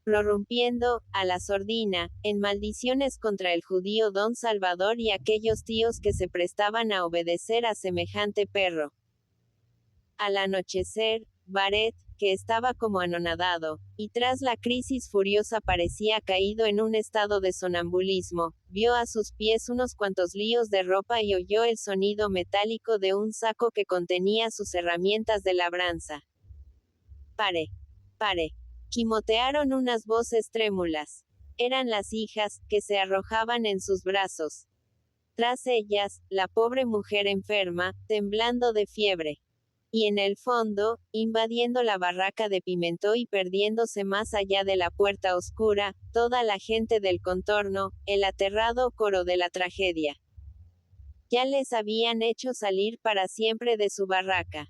prorrumpiendo, a la sordina, en maldiciones contra el judío don Salvador y aquellos tíos que se prestaban a obedecer a semejante perro. Al anochecer, Barret, que estaba como anonadado, y tras la crisis furiosa parecía caído en un estado de sonambulismo, vio a sus pies unos cuantos líos de ropa y oyó el sonido metálico de un saco que contenía sus herramientas de labranza. Pare. Pare. Gimotearon unas voces trémulas. Eran las hijas, que se arrojaban en sus brazos. Tras ellas, la pobre mujer enferma, temblando de fiebre. Y en el fondo, invadiendo la barraca de Pimentó y perdiéndose más allá de la puerta oscura, toda la gente del contorno, el aterrado coro de la tragedia. Ya les habían hecho salir para siempre de su barraca.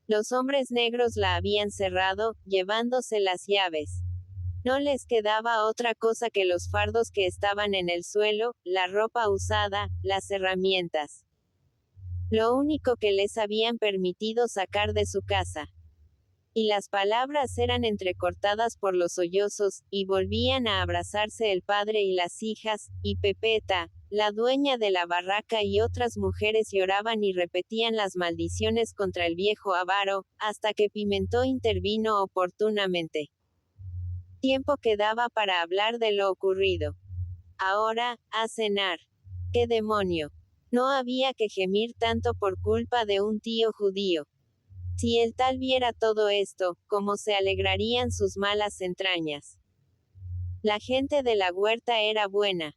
Los hombres negros la habían cerrado, llevándose las llaves. No les quedaba otra cosa que los fardos que estaban en el suelo, la ropa usada, las herramientas. Lo único que les habían permitido sacar de su casa. Y las palabras eran entrecortadas por los sollozos, y volvían a abrazarse el padre y las hijas, y Pepeta, la dueña de la barraca y otras mujeres lloraban y repetían las maldiciones contra el viejo avaro, hasta que Pimentó intervino oportunamente. Tiempo quedaba para hablar de lo ocurrido. Ahora, a cenar. ¡Qué demonio! No había que gemir tanto por culpa de un tío judío. Si el tal viera todo esto, cómo se alegrarían sus malas entrañas. La gente de la huerta era buena.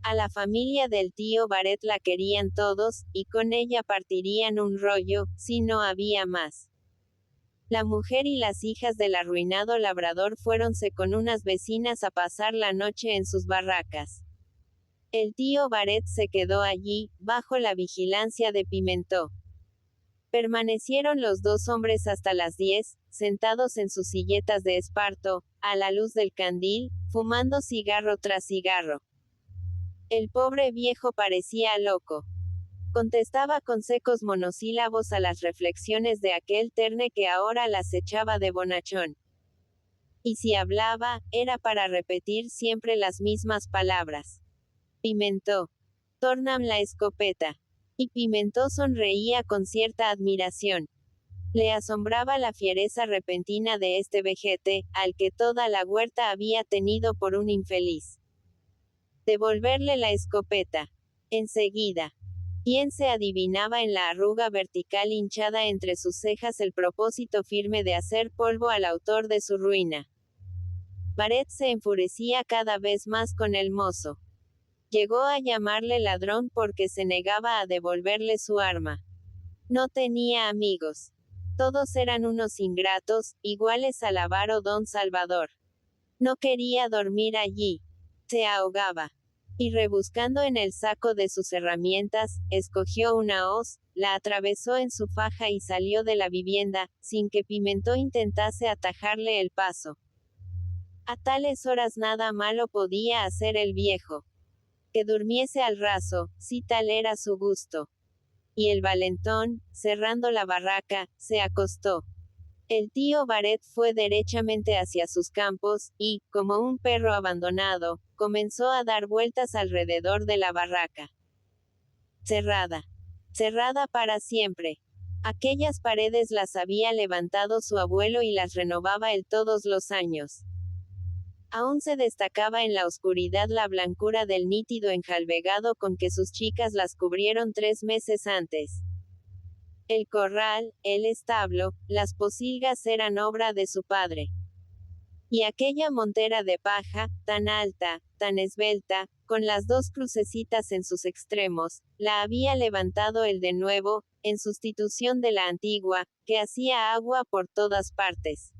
A la familia del tío Barret la querían todos, y con ella partirían un rollo, si no había más. La mujer y las hijas del arruinado labrador fuéronse con unas vecinas a pasar la noche en sus barracas. El tío Barret se quedó allí, bajo la vigilancia de Pimentó. Permanecieron los dos hombres hasta las 10, sentados en sus silletas de esparto, a la luz del candil, fumando cigarro tras cigarro. El pobre viejo parecía loco. Contestaba con secos monosílabos a las reflexiones de aquel terne que ahora las echaba de bonachón. Y si hablaba, era para repetir siempre las mismas palabras. Pimentó. Tornam la escopeta. Y Pimentó sonreía con cierta admiración. Le asombraba la fiereza repentina de este vejete, al que toda la huerta había tenido por un infeliz. Devolverle la escopeta. Enseguida. ¿Quién se adivinaba en la arruga vertical hinchada entre sus cejas el propósito firme de hacer polvo al autor de su ruina? Barret se enfurecía cada vez más con el mozo. Llegó a llamarle ladrón porque se negaba a devolverle su arma. No tenía amigos. Todos eran unos ingratos, iguales al avaro don Salvador. No quería dormir allí. Se ahogaba. Y rebuscando en el saco de sus herramientas, escogió una hoz, la atravesó en su faja y salió de la vivienda, sin que Pimentó intentase atajarle el paso. A tales horas nada malo podía hacer el viejo. Que durmiese al raso, si tal era su gusto. Y el valentón, cerrando la barraca, se acostó. El tío Barret fue derechamente hacia sus campos, y, como un perro abandonado, comenzó a dar vueltas alrededor de la barraca. Cerrada. Cerrada para siempre. Aquellas paredes las había levantado su abuelo y las renovaba él todos los años. Aún se destacaba en la oscuridad la blancura del nítido enjalbegado con que sus chicas las cubrieron 3 meses antes. El corral, el establo, las pocilgas eran obra de su padre. Y aquella montera de paja, tan alta, tan esbelta, con las 2 crucecitas en sus extremos, la había levantado él de nuevo, en sustitución de la antigua, que hacía agua por todas partes.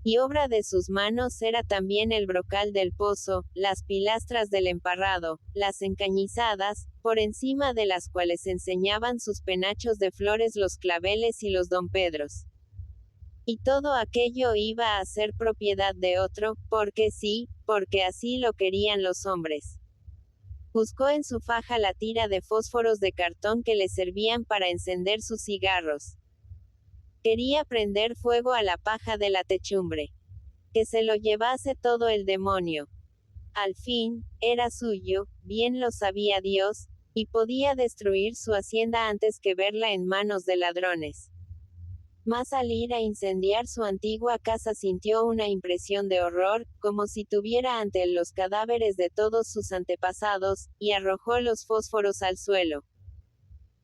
Y obra de sus manos era también el brocal del pozo, las pilastras del emparrado, las encañizadas, por encima de las cuales enseñaban sus penachos de flores los claveles y los dompedros. Y todo aquello iba a ser propiedad de otro, porque sí, porque así lo querían los hombres. Buscó en su faja la tira de fósforos de cartón que le servían para encender sus cigarros. Quería prender fuego a la paja de la techumbre. que se lo llevase todo el demonio. Al fin, era suyo, bien lo sabía Dios, y podía destruir su hacienda antes que verla en manos de ladrones. Mas al ir a incendiar su antigua casa sintió una impresión de horror, como si tuviera ante él los cadáveres de todos sus antepasados, y arrojó los fósforos al suelo.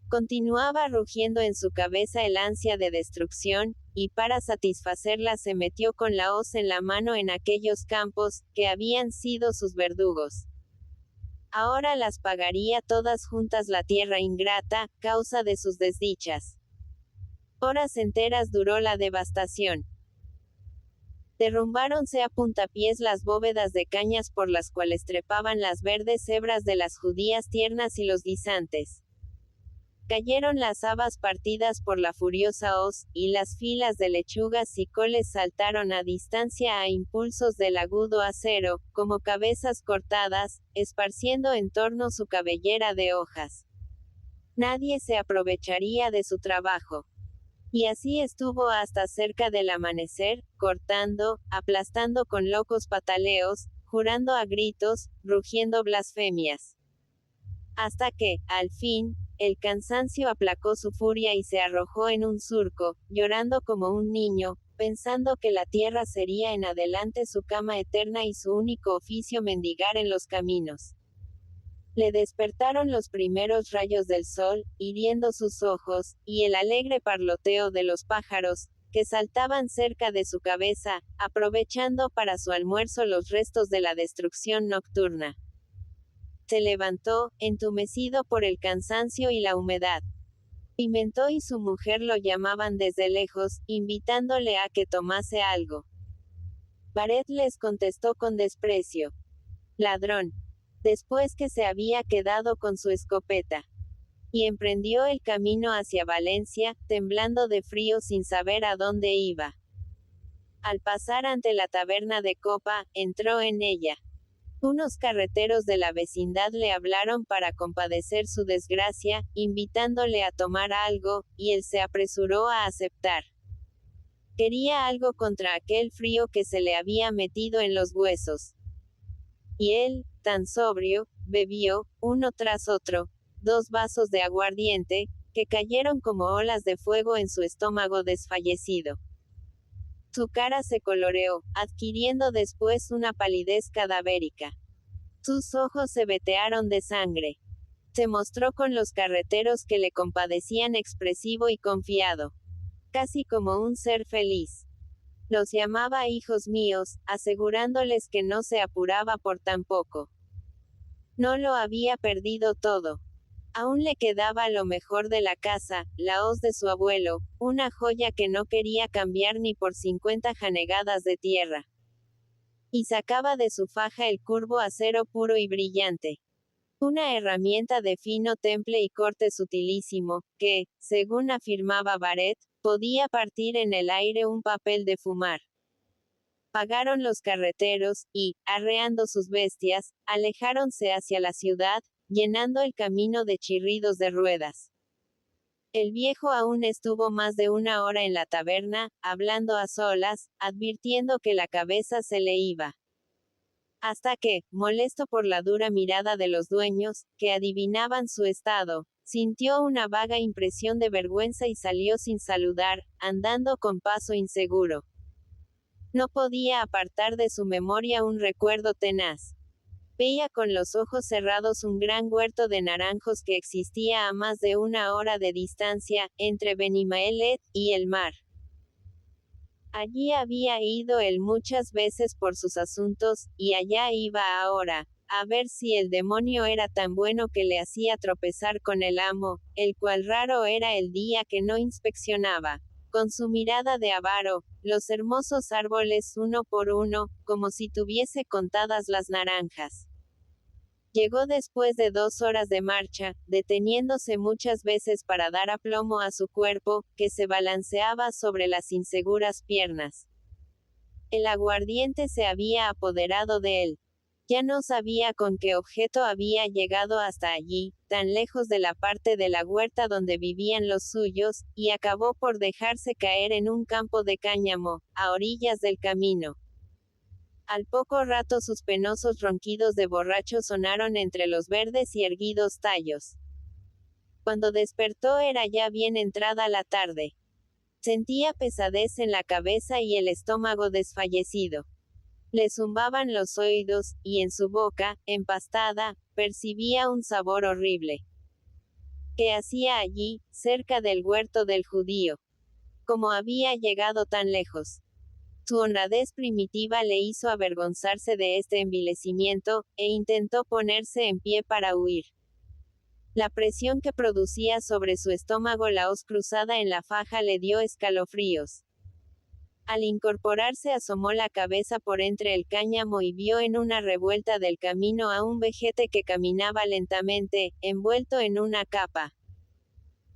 Continuaba rugiendo en su cabeza el ansia de destrucción, y para satisfacerla se metió con la hoz en la mano en aquellos campos, que habían sido sus verdugos. Ahora las pagaría todas juntas la tierra ingrata, causa de sus desdichas. Horas enteras duró la devastación. Derrumbáronse a puntapiés las bóvedas de cañas por las cuales trepaban las verdes hebras de las judías tiernas y los guisantes. Cayeron las habas partidas por la furiosa hoz, y las filas de lechugas y coles saltaron a distancia a impulsos del agudo acero, como cabezas cortadas, esparciendo en torno su cabellera de hojas. Nadie se aprovecharía de su trabajo. Y así estuvo hasta cerca del amanecer, cortando, aplastando con locos pataleos, jurando a gritos, rugiendo blasfemias. Hasta que, al fin, el cansancio aplacó su furia y se arrojó en un surco, llorando como un niño, pensando que la tierra sería en adelante su cama eterna y su único oficio mendigar en los caminos. Le despertaron los primeros rayos del sol, hiriendo sus ojos, y el alegre parloteo de los pájaros, que saltaban cerca de su cabeza, aprovechando para su almuerzo los restos de la destrucción nocturna. Se levantó, entumecido por el cansancio y la humedad. Pimentó y su mujer lo llamaban desde lejos, invitándole a que tomase algo. Barret les contestó con desprecio. Ladrón. Después que se había quedado con su escopeta. Y emprendió el camino hacia Valencia, temblando de frío sin saber a dónde iba. Al pasar ante la taberna de Copa, entró en ella. Unos carreteros de la vecindad le hablaron para compadecer su desgracia, invitándole a tomar algo, y él se apresuró a aceptar. Quería algo contra aquel frío que se le había metido en los huesos. Y él, tan sobrio, bebió, uno tras otro, 2 vasos de aguardiente, que cayeron como olas de fuego en su estómago desfallecido. Su cara se coloreó, adquiriendo después una palidez cadavérica. Sus ojos se vetearon de sangre. Se mostró con los carreteros que le compadecían expresivo y confiado. Casi como un ser feliz. Los llamaba hijos míos, asegurándoles que no se apuraba por tan poco. No lo había perdido todo. Aún le quedaba lo mejor de la casa, la hoz de su abuelo, una joya que no quería cambiar ni por 50 janegadas de tierra. Y sacaba de su faja el curvo acero puro y brillante. Una herramienta de fino temple y corte sutilísimo, que, según afirmaba Barret, podía partir en el aire un papel de fumar. Pagaron los carreteros, y, arreando sus bestias, alejáronse hacia la ciudad, llenando el camino de chirridos de ruedas. El viejo aún estuvo más de 1 hora en la taberna, hablando a solas, advirtiendo que la cabeza se le iba. Hasta que, molesto por la dura mirada de los dueños, que adivinaban su estado, sintió una vaga impresión de vergüenza y salió sin saludar, andando con paso inseguro. No podía apartar de su memoria un recuerdo tenaz. Veía con los ojos cerrados un gran huerto de naranjos que existía a más de 1 hora de distancia, entre Benimalet y el mar. Allí había ido él muchas veces por sus asuntos, y allá iba ahora, a ver si el demonio era tan bueno que le hacía tropezar con el amo, el cual raro era el día que no inspeccionaba, con su mirada de avaro, los hermosos árboles uno por uno, como si tuviese contadas las naranjas. Llegó después de 2 horas de marcha, deteniéndose muchas veces para dar aplomo a su cuerpo, que se balanceaba sobre las inseguras piernas. El aguardiente se había apoderado de él. Ya no sabía con qué objeto había llegado hasta allí, tan lejos de la parte de la huerta donde vivían los suyos, y acabó por dejarse caer en un campo de cáñamo, a orillas del camino. Al poco rato sus penosos ronquidos de borracho sonaron entre los verdes y erguidos tallos. Cuando despertó era ya bien entrada la tarde. Sentía pesadez en la cabeza y el estómago desfallecido. Le zumbaban los oídos, y en su boca, empastada, percibía un sabor horrible. ¿Qué hacía allí, cerca del huerto del judío? ¿Cómo había llegado tan lejos? Su honradez primitiva le hizo avergonzarse de este envilecimiento, e intentó ponerse en pie para huir. La presión que producía sobre su estómago la hoz cruzada en la faja le dio escalofríos. Al incorporarse asomó la cabeza por entre el cáñamo y vio en una revuelta del camino a un vejete que caminaba lentamente, envuelto en una capa.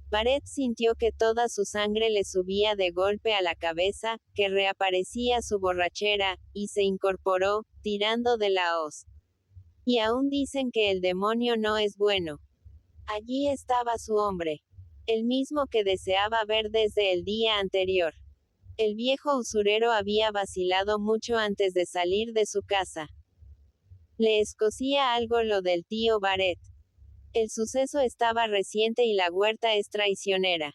Barret sintió que toda su sangre le subía de golpe a la cabeza, que reaparecía su borrachera, y se incorporó, tirando de la hoz. Y aún dicen que el demonio no es bueno. Allí estaba su hombre. El mismo que deseaba ver desde el día anterior. El viejo usurero había vacilado mucho antes de salir de su casa. Le escocía algo lo del tío Barret. El suceso estaba reciente y la huerta es traicionera.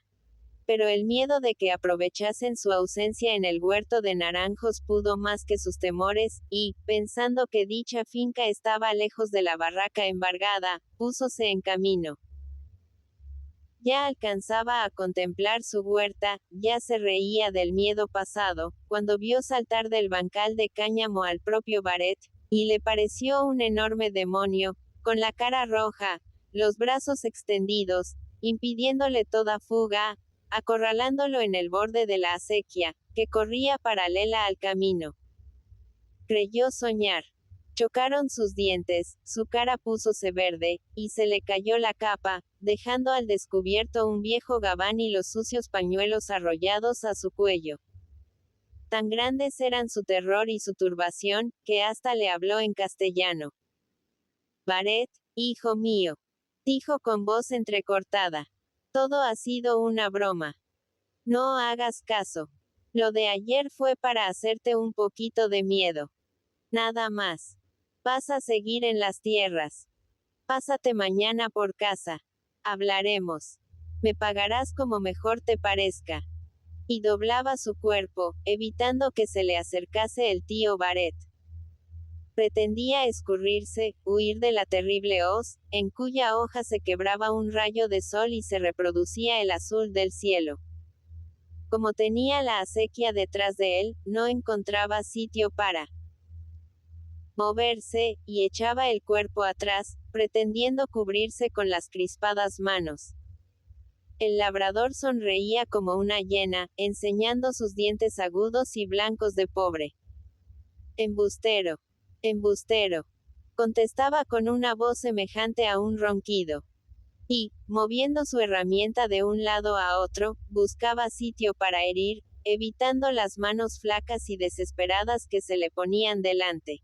Pero el miedo de que aprovechasen su ausencia en el huerto de naranjos pudo más que sus temores, y, pensando que dicha finca estaba lejos de la barraca embargada, púsose en camino. Ya alcanzaba a contemplar su huerta, ya se reía del miedo pasado, cuando vio saltar del bancal de cáñamo al propio Barret, y le pareció un enorme demonio, con la cara roja, los brazos extendidos, impidiéndole toda fuga, acorralándolo en el borde de la acequia, que corría paralela al camino. Creyó soñar. Chocaron sus dientes, su cara púsose verde, y se le cayó la capa, dejando al descubierto un viejo gabán y los sucios pañuelos arrollados a su cuello. Tan grandes eran su terror y su turbación, que hasta le habló en castellano. Barret, hijo mío, dijo con voz entrecortada. Todo ha sido una broma. No hagas caso. Lo de ayer fue para hacerte un poquito de miedo. Nada más. Vas a seguir en las tierras. Pásate mañana por casa. Hablaremos. Me pagarás como mejor te parezca. Y doblaba su cuerpo, evitando que se le acercase el tío Barret. Pretendía escurrirse, huir de la terrible hoz, en cuya hoja se quebraba un rayo de sol y se reproducía el azul del cielo. Como tenía la acequia detrás de él, no encontraba sitio para moverse, y echaba el cuerpo atrás, pretendiendo cubrirse con las crispadas manos. El labrador sonreía como una hiena, enseñando sus dientes agudos y blancos de pobre. Embustero. Embustero. Contestaba con una voz semejante a un ronquido. Y, moviendo su herramienta de un lado a otro, buscaba sitio para herir, evitando las manos flacas y desesperadas que se le ponían delante.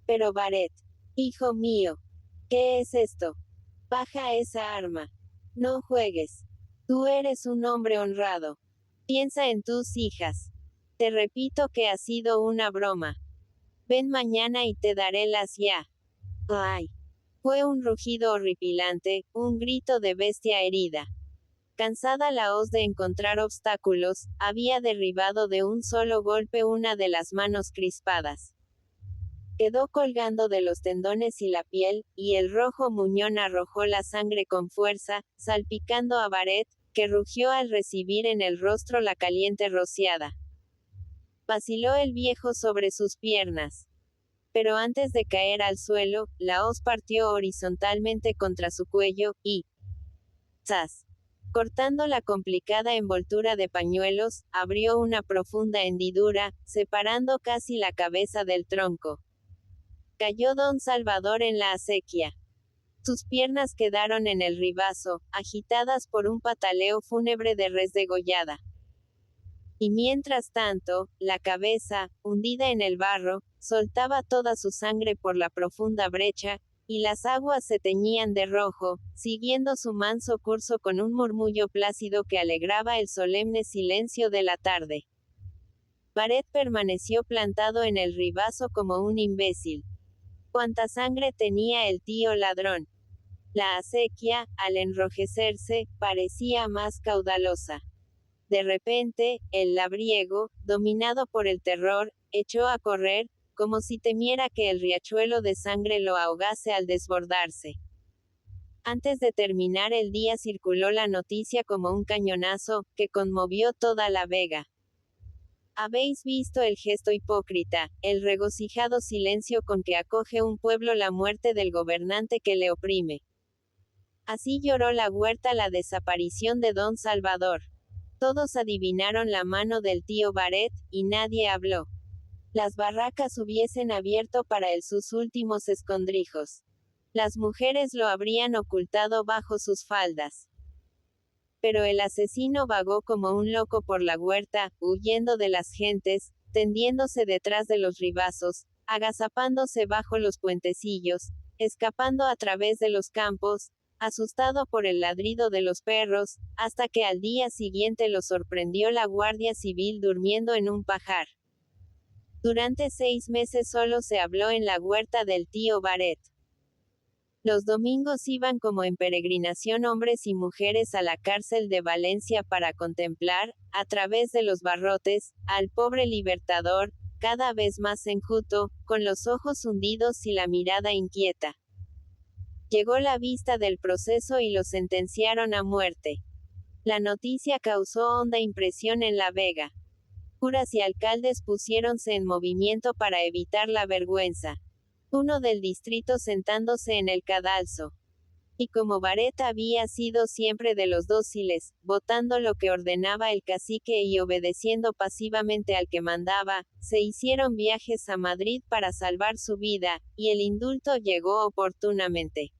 Pero Barret, hijo mío, ¿qué es esto? Baja esa arma. No juegues. Tú eres un hombre honrado. Piensa en tus hijas. Te repito que ha sido una broma. Ven mañana y te daré las ya. ¡Ay! Fue un rugido horripilante, un grito de bestia herida. Cansada la hoz de encontrar obstáculos, había derribado de un solo golpe una de las manos crispadas. Quedó colgando de los tendones y la piel, y el rojo muñón arrojó la sangre con fuerza, salpicando a Barret, que rugió al recibir en el rostro la caliente rociada. Vaciló el viejo sobre sus piernas. Pero antes de caer al suelo, la hoz partió horizontalmente contra su cuello, y ¡zas! Cortando la complicada envoltura de pañuelos, abrió una profunda hendidura, separando casi la cabeza del tronco. Cayó don Salvador en la acequia. Sus piernas quedaron en el ribazo, agitadas por un pataleo fúnebre de res degollada. Y mientras tanto, la cabeza, hundida en el barro, soltaba toda su sangre por la profunda brecha, y las aguas se teñían de rojo, siguiendo su manso curso con un murmullo plácido que alegraba el solemne silencio de la tarde. Barret permaneció plantado en el ribazo como un imbécil. ¿Cuánta sangre tenía el tío ladrón? La acequia, al enrojecerse, parecía más caudalosa. De repente, el labriego, dominado por el terror, echó a correr, como si temiera que el riachuelo de sangre lo ahogase al desbordarse. Antes de terminar el día circuló la noticia como un cañonazo, que conmovió toda la Vega. Habéis visto el gesto hipócrita, el regocijado silencio con que acoge un pueblo la muerte del gobernante que le oprime. Así lloró la huerta la desaparición de don Salvador. Todos adivinaron la mano del tío Barret, y nadie habló. Las barracas hubiesen abierto para él sus últimos escondrijos. Las mujeres lo habrían ocultado bajo sus faldas. Pero el asesino vagó como un loco por la huerta, huyendo de las gentes, tendiéndose detrás de los ribazos, agazapándose bajo los puentecillos, escapando a través de los campos, asustado por el ladrido de los perros, hasta que al día siguiente lo sorprendió la Guardia Civil durmiendo en un pajar. Durante 6 meses solo se habló en la huerta del tío Barret. Los domingos iban como en peregrinación hombres y mujeres a la cárcel de Valencia para contemplar, a través de los barrotes, al pobre libertador, cada vez más enjuto, con los ojos hundidos y la mirada inquieta. Llegó la vista del proceso y lo sentenciaron a muerte. La noticia causó honda impresión en La Vega. Curas y alcaldes pusiéronse en movimiento para evitar la vergüenza. Uno del distrito sentándose en el cadalso. Y como Barret había sido siempre de los dóciles, votando lo que ordenaba el cacique y obedeciendo pasivamente al que mandaba, se hicieron viajes a Madrid para salvar su vida, y el indulto llegó oportunamente.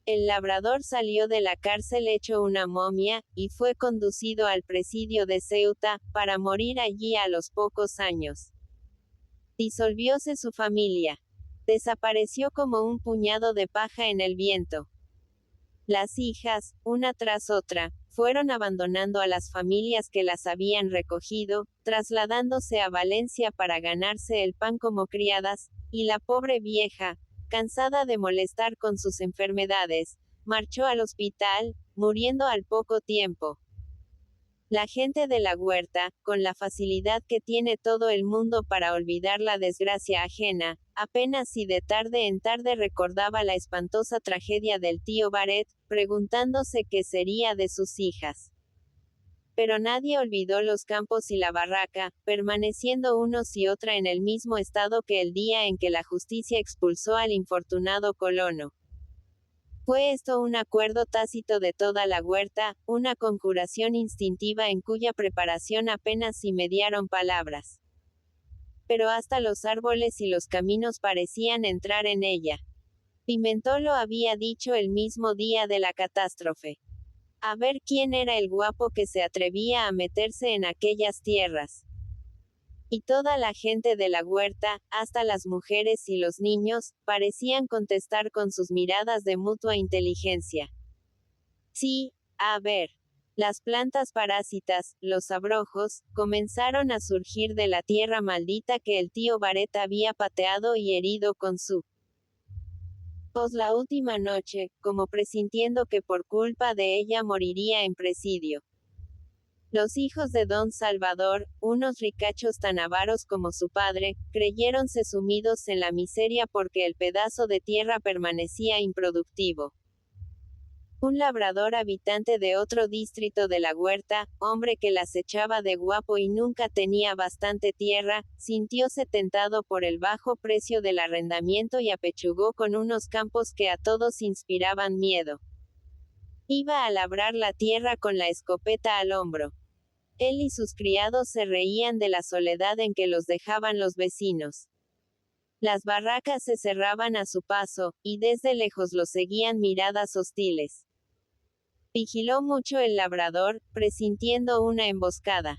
El labrador salió de la cárcel hecho una momia, y fue conducido al presidio de Ceuta, para morir allí a los pocos años. Disolvióse su familia. Desapareció como un puñado de paja en el viento. Las hijas, una tras otra, fueron abandonando a las familias que las habían recogido, trasladándose a Valencia para ganarse el pan como criadas, y la pobre vieja, cansada de molestar con sus enfermedades, marchó al hospital, muriendo al poco tiempo. La gente de la huerta, con la facilidad que tiene todo el mundo para olvidar la desgracia ajena, apenas si de tarde en tarde recordaba la espantosa tragedia del tío Barret, preguntándose qué sería de sus hijas. Pero nadie olvidó los campos y la barraca, permaneciendo unos y otra en el mismo estado que el día en que la justicia expulsó al infortunado colono. Fue esto un acuerdo tácito de toda la huerta, una conjuración instintiva en cuya preparación apenas si mediaron palabras. Pero hasta los árboles y los caminos parecían entrar en ella. Pimentó lo había dicho el mismo día de la catástrofe. A ver quién era el guapo que se atrevía a meterse en aquellas tierras. Y toda la gente de la huerta, hasta las mujeres y los niños, parecían contestar con sus miradas de mutua inteligencia. Sí, a ver. Las plantas parásitas, los abrojos, comenzaron a surgir de la tierra maldita que el tío Barret había pateado y herido con su hoz la última noche, como presintiendo que por culpa de ella moriría en presidio. Los hijos de don Salvador, unos ricachos tan avaros como su padre, creyéronse sumidos en la miseria porque el pedazo de tierra permanecía improductivo. Un labrador habitante de otro distrito de la huerta, hombre que las echaba de guapo y nunca tenía bastante tierra, sintióse tentado por el bajo precio del arrendamiento y apechugó con unos campos que a todos inspiraban miedo. Iba a labrar la tierra con la escopeta al hombro. Él y sus criados se reían de la soledad en que los dejaban los vecinos. Las barracas se cerraban a su paso, y desde lejos los seguían miradas hostiles. Vigiló mucho el labrador, presintiendo una emboscada.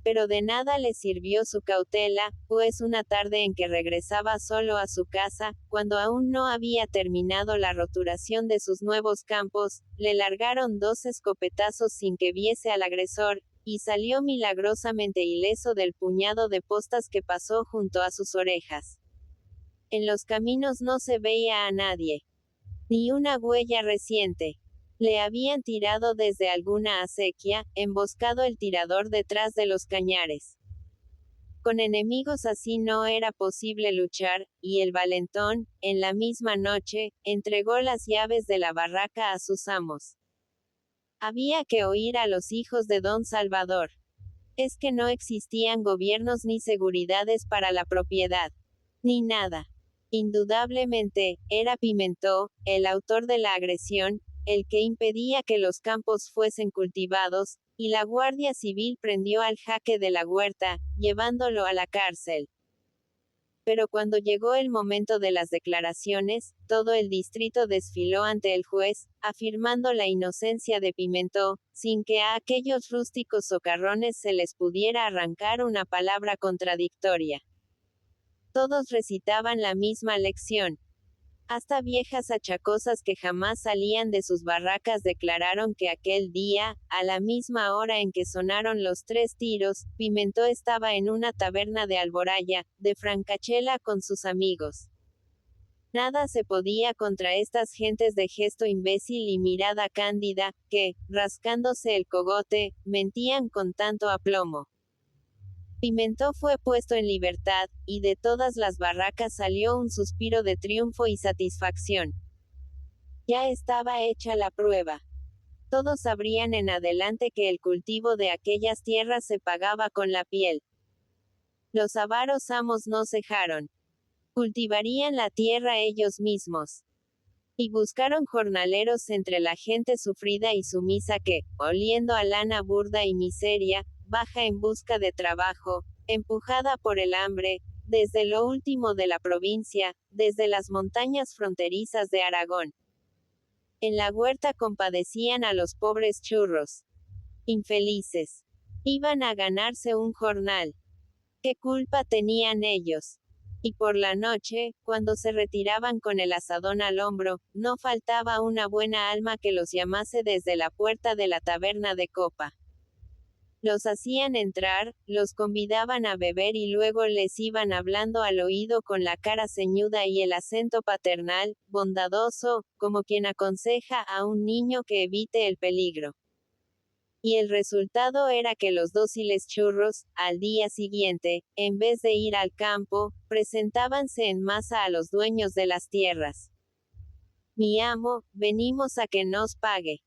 Pero de nada le sirvió su cautela, pues una tarde en que regresaba solo a su casa, cuando aún no había terminado la roturación de sus nuevos campos, le largaron 2 escopetazos sin que viese al agresor, y salió milagrosamente ileso del puñado de postas que pasó junto a sus orejas. En los caminos no se veía a nadie. Ni una huella reciente. Le habían tirado desde alguna acequia, emboscado el tirador detrás de los cañares. Con enemigos así no era posible luchar, y el valentón, en la misma noche, entregó las llaves de la barraca a sus amos. Había que oír a los hijos de don Salvador. Es que no existían gobiernos ni seguridades para la propiedad. Ni nada. Indudablemente, era Pimentó, el autor de la agresión, el que impedía que los campos fuesen cultivados, y la Guardia Civil prendió al Jaque de la Huerta, llevándolo a la cárcel. Pero cuando llegó el momento de las declaraciones, todo el distrito desfiló ante el juez, afirmando la inocencia de Pimentó, sin que a aquellos rústicos socarrones se les pudiera arrancar una palabra contradictoria. Todos recitaban la misma lección. Hasta viejas achacosas que jamás salían de sus barracas declararon que aquel día, a la misma hora en que sonaron los 3 tiros, Pimentó estaba en una taberna de Alboraya, de Francachela con sus amigos. Nada se podía contra estas gentes de gesto imbécil y mirada cándida, que, rascándose el cogote, mentían con tanto aplomo. Pimentó fue puesto en libertad, y de todas las barracas salió un suspiro de triunfo y satisfacción. Ya estaba hecha la prueba. Todos sabrían en adelante que el cultivo de aquellas tierras se pagaba con la piel. Los avaros amos no cejaron. Cultivarían la tierra ellos mismos. Y buscaron jornaleros entre la gente sufrida y sumisa que, oliendo a lana burda y miseria, baja en busca de trabajo, empujada por el hambre, desde lo último de la provincia, desde las montañas fronterizas de Aragón. En la huerta compadecían a los pobres churros. Infelices. Iban a ganarse un jornal. ¿Qué culpa tenían ellos? Y por la noche, cuando se retiraban con el asadón al hombro, no faltaba una buena alma que los llamase desde la puerta de la taberna de copa. Los hacían entrar, los convidaban a beber y luego les iban hablando al oído con la cara ceñuda y el acento paternal, bondadoso, como quien aconseja a un niño que evite el peligro. Y el resultado era que los dóciles churros, al día siguiente, en vez de ir al campo, presentábanse en masa a los dueños de las tierras. Mi amo, venimos a que nos pague.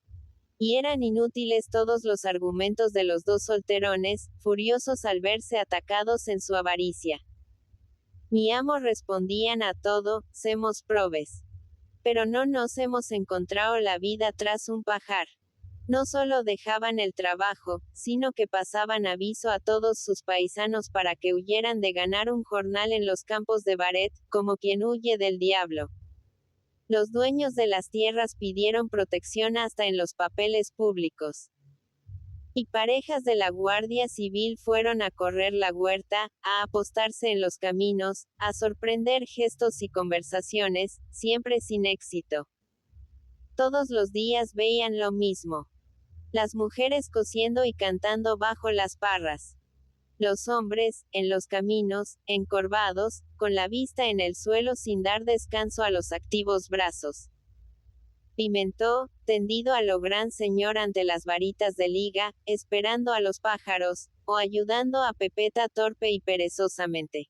Y eran inútiles todos los argumentos de los 2 solterones, furiosos al verse atacados en su avaricia. Mi amo respondían a todo, semos probes. Pero no nos hemos encontrado la vida tras un pajar. No solo dejaban el trabajo, sino que pasaban aviso a todos sus paisanos para que huyeran de ganar un jornal en los campos de Baret, como quien huye del diablo. Los dueños de las tierras pidieron protección hasta en los papeles públicos. Y parejas de la Guardia Civil fueron a correr la huerta, a apostarse en los caminos, a sorprender gestos y conversaciones, siempre sin éxito. Todos los días veían lo mismo. Las mujeres cosiendo y cantando bajo las parras. Los hombres, en los caminos, encorvados, con la vista en el suelo sin dar descanso a los activos brazos. Pimentó, tendido a lo gran señor ante las varitas de liga, esperando a los pájaros, o ayudando a Pepeta torpe y perezosamente.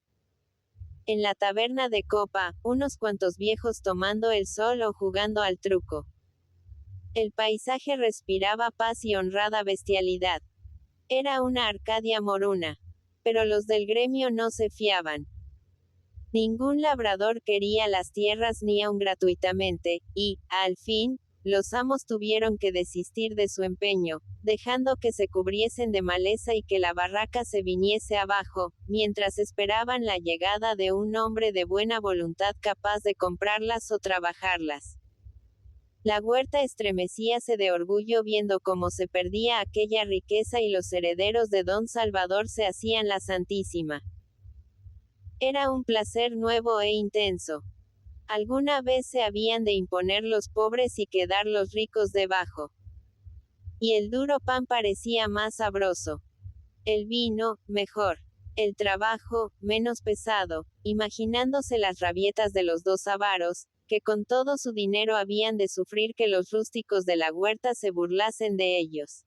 En la taberna de copa, unos cuantos viejos tomando el sol o jugando al truco. El paisaje respiraba paz y honrada bestialidad. Era una Arcadia moruna. Pero los del gremio no se fiaban. Ningún labrador quería las tierras ni aun gratuitamente, y, al fin, los amos tuvieron que desistir de su empeño, dejando que se cubriesen de maleza y que la barraca se viniese abajo, mientras esperaban la llegada de un hombre de buena voluntad capaz de comprarlas o trabajarlas. La huerta estremecíase de orgullo viendo cómo se perdía aquella riqueza y los herederos de don Salvador se hacían la santísima. Era un placer nuevo e intenso. Alguna vez se habían de imponer los pobres y quedar los ricos debajo. y el duro pan parecía más sabroso. El vino, mejor. El trabajo, menos pesado, imaginándose las rabietas de los dos avaros, que con todo su dinero habían de sufrir que los rústicos de la huerta se burlasen de ellos.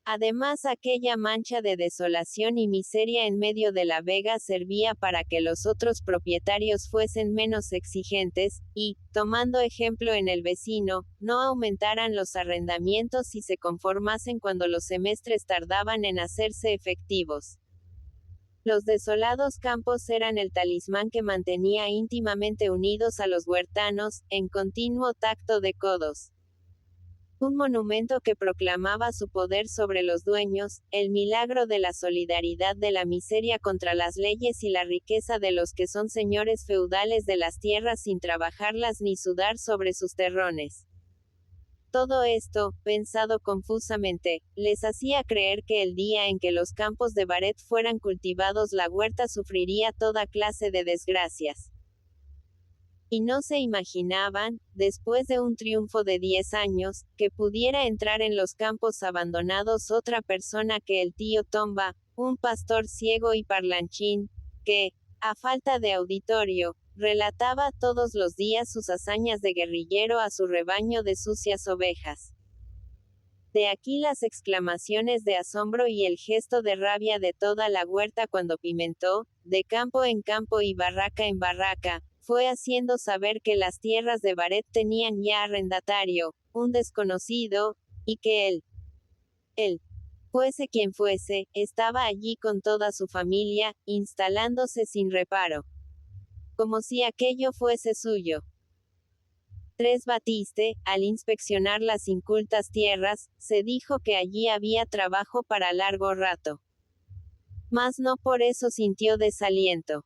Además, aquella mancha de desolación y miseria en medio de la vega servía para que los otros propietarios fuesen menos exigentes, y, tomando ejemplo en el vecino, no aumentaran los arrendamientos y se conformasen cuando los semestres tardaban en hacerse efectivos. Los desolados campos eran el talismán que mantenía íntimamente unidos a los huertanos, en continuo tacto de codos. Un monumento que proclamaba su poder sobre los dueños, el milagro de la solidaridad de la miseria contra las leyes y la riqueza de los que son señores feudales de las tierras sin trabajarlas ni sudar sobre sus terrones. Todo esto, pensado confusamente, les hacía creer que el día en que los campos de Baret fueran cultivados la huerta sufriría toda clase de desgracias. Y no se imaginaban, después de un triunfo de 10 años, que pudiera entrar en los campos abandonados otra persona que el tío Tomba, un pastor ciego y parlanchín, que, a falta de auditorio, relataba todos los días sus hazañas de guerrillero a su rebaño de sucias ovejas. De aquí las exclamaciones de asombro y el gesto de rabia de toda la huerta cuando Pimentó, de campo en campo y barraca en barraca, fue haciendo saber que las tierras de Baret tenían ya arrendatario, un desconocido, y que él, fuese quien fuese, estaba allí con toda su familia, instalándose sin reparo. Como si aquello fuese suyo. 3 Batiste, al inspeccionar las incultas tierras, se dijo que allí había trabajo para largo rato. Mas no por eso sintió desaliento.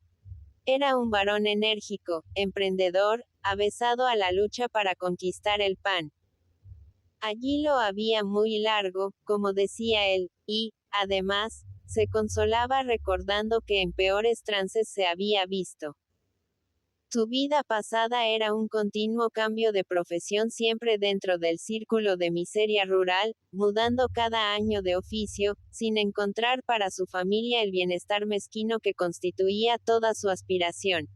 Era un varón enérgico, emprendedor, avezado a la lucha para conquistar el pan. Allí lo había muy largo, como decía él, y, además, se consolaba recordando que en peores trances se había visto. Su vida pasada era un continuo cambio de profesión siempre dentro del círculo de miseria rural, mudando cada año de oficio, sin encontrar para su familia el bienestar mezquino que constituía toda su aspiración.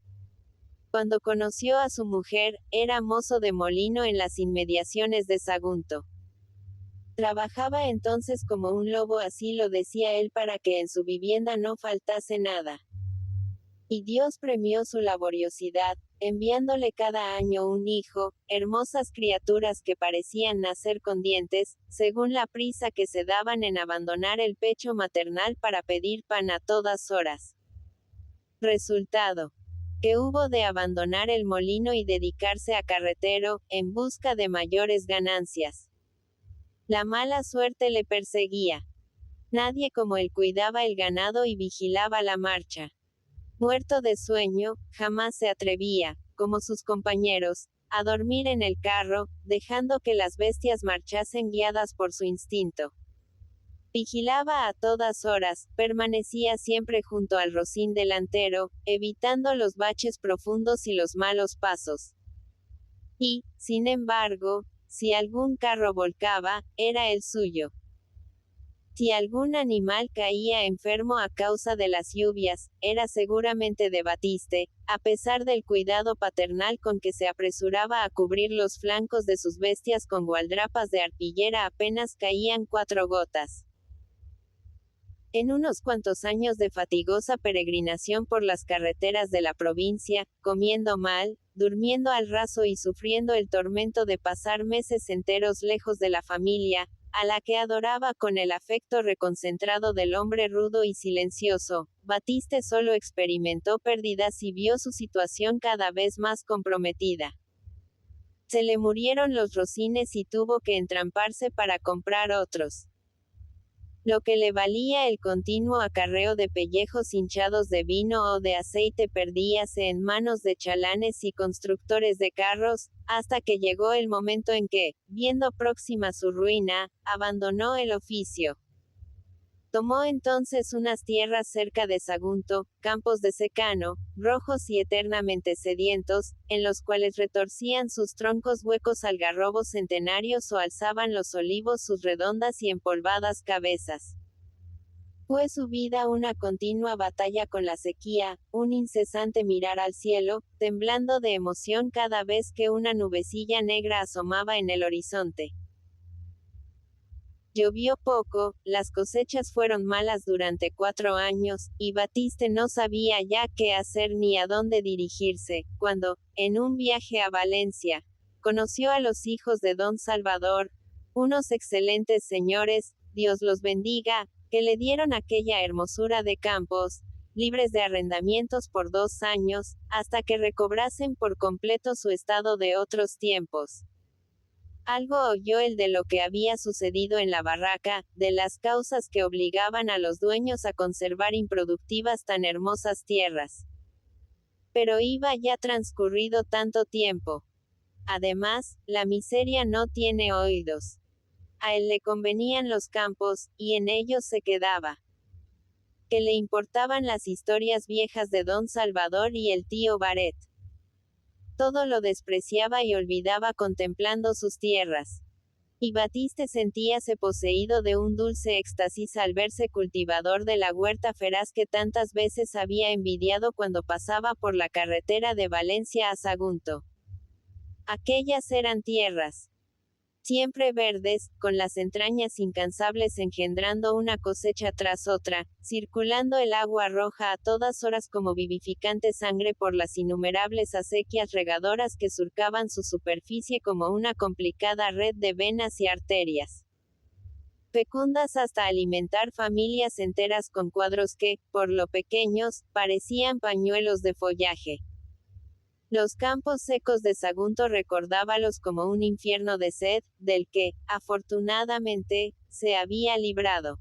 Cuando conoció a su mujer, era mozo de molino en las inmediaciones de Sagunto. Trabajaba entonces como un lobo, así lo decía él, para que en su vivienda no faltase nada. Y Dios premió su laboriosidad, enviándole cada año un hijo, hermosas criaturas que parecían nacer con dientes, según la prisa que se daban en abandonar el pecho maternal para pedir pan a todas horas. Resultado: que hubo de abandonar el molino y dedicarse a carretero, en busca de mayores ganancias. La mala suerte le perseguía. Nadie como él cuidaba el ganado y vigilaba la marcha. Muerto de sueño, jamás se atrevía, como sus compañeros, a dormir en el carro, dejando que las bestias marchasen guiadas por su instinto. Vigilaba a todas horas, permanecía siempre junto al rocín delantero, evitando los baches profundos y los malos pasos. Y, sin embargo, si algún carro volcaba, era el suyo. Si algún animal caía enfermo a causa de las lluvias, era seguramente de Batiste, a pesar del cuidado paternal con que se apresuraba a cubrir los flancos de sus bestias con gualdrapas de arpillera apenas caían 4 gotas. En unos cuantos años de fatigosa peregrinación por las carreteras de la provincia, comiendo mal, durmiendo al raso y sufriendo el tormento de pasar meses enteros lejos de la familia, a la que adoraba con el afecto reconcentrado del hombre rudo y silencioso, Batiste solo experimentó pérdidas y vio su situación cada vez más comprometida. Se le murieron los rocines y tuvo que entramparse para comprar otros. Lo que le valía el continuo acarreo de pellejos hinchados de vino o de aceite perdíase en manos de chalanes y constructores de carros, hasta que llegó el momento en que, viendo próxima su ruina, abandonó el oficio. Tomó entonces unas tierras cerca de Sagunto, campos de secano, rojos y eternamente sedientos, en los cuales retorcían sus troncos huecos algarrobos centenarios o alzaban los olivos sus redondas y empolvadas cabezas. Fue su vida una continua batalla con la sequía, un incesante mirar al cielo, temblando de emoción cada vez que una nubecilla negra asomaba en el horizonte. Llovió poco, las cosechas fueron malas durante 4 años, y Batiste no sabía ya qué hacer ni a dónde dirigirse, cuando, en un viaje a Valencia, conoció a los hijos de don Salvador, unos excelentes señores, Dios los bendiga, que le dieron aquella hermosura de campos, libres de arrendamientos por 2 años, hasta que recobrasen por completo su estado de otros tiempos. Algo oyó él de lo que había sucedido en la barraca, de las causas que obligaban a los dueños a conservar improductivas tan hermosas tierras. Pero iba ya transcurrido tanto tiempo. Además, la miseria no tiene oídos. A él le convenían los campos, y en ellos se quedaba. Que le importaban las historias viejas de don Salvador y el tío Baret. Todo lo despreciaba y olvidaba contemplando sus tierras. Y Batiste sentíase poseído de un dulce éxtasis al verse cultivador de la huerta feraz que tantas veces había envidiado cuando pasaba por la carretera de Valencia a Sagunto. Aquellas eran tierras siempre verdes, con las entrañas incansables engendrando una cosecha tras otra, circulando el agua roja a todas horas como vivificante sangre por las innumerables acequias regadoras que surcaban su superficie como una complicada red de venas y arterias. Fecundas hasta alimentar familias enteras con cuadros que, por lo pequeños, parecían pañuelos de follaje. Los campos secos de Sagunto recordábalos como un infierno de sed, del que, afortunadamente, se había librado.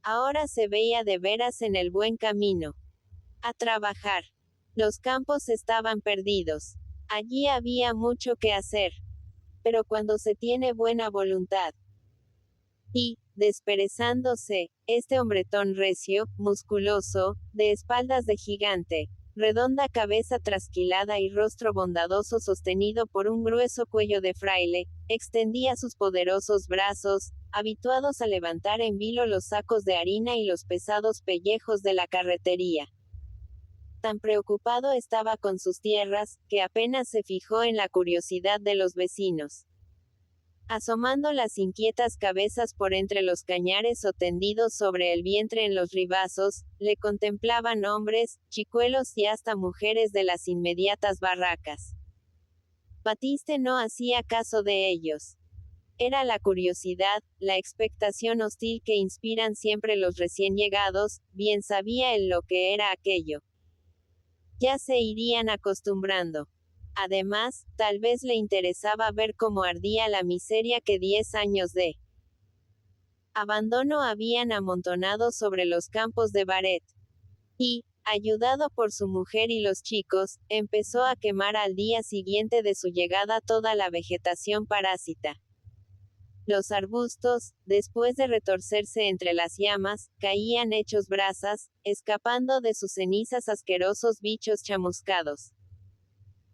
Ahora se veía de veras en el buen camino. A trabajar. Los campos estaban perdidos. Allí había mucho que hacer. Pero cuando se tiene buena voluntad. Y, desperezándose, este hombretón recio, musculoso, de espaldas de gigante, redonda cabeza trasquilada y rostro bondadoso sostenido por un grueso cuello de fraile, extendía sus poderosos brazos, habituados a levantar en vilo los sacos de harina y los pesados pellejos de la carretería. Tan preocupado estaba con sus tierras, que apenas se fijó en la curiosidad de los vecinos. Asomando las inquietas cabezas por entre los cañares o tendidos sobre el vientre en los ribazos, le contemplaban hombres, chicuelos y hasta mujeres de las inmediatas barracas. Batiste no hacía caso de ellos. Era la curiosidad, la expectación hostil que inspiran siempre los recién llegados, bien sabía él lo que era aquello. Ya se irían acostumbrando. Además, tal vez le interesaba ver cómo ardía la miseria que 10 años de abandono habían amontonado sobre los campos de Baret. Y, ayudado por su mujer y los chicos, empezó a quemar al día siguiente de su llegada toda la vegetación parásita. Los arbustos, después de retorcerse entre las llamas, caían hechos brasas, escapando de sus cenizas asquerosos bichos chamuscados.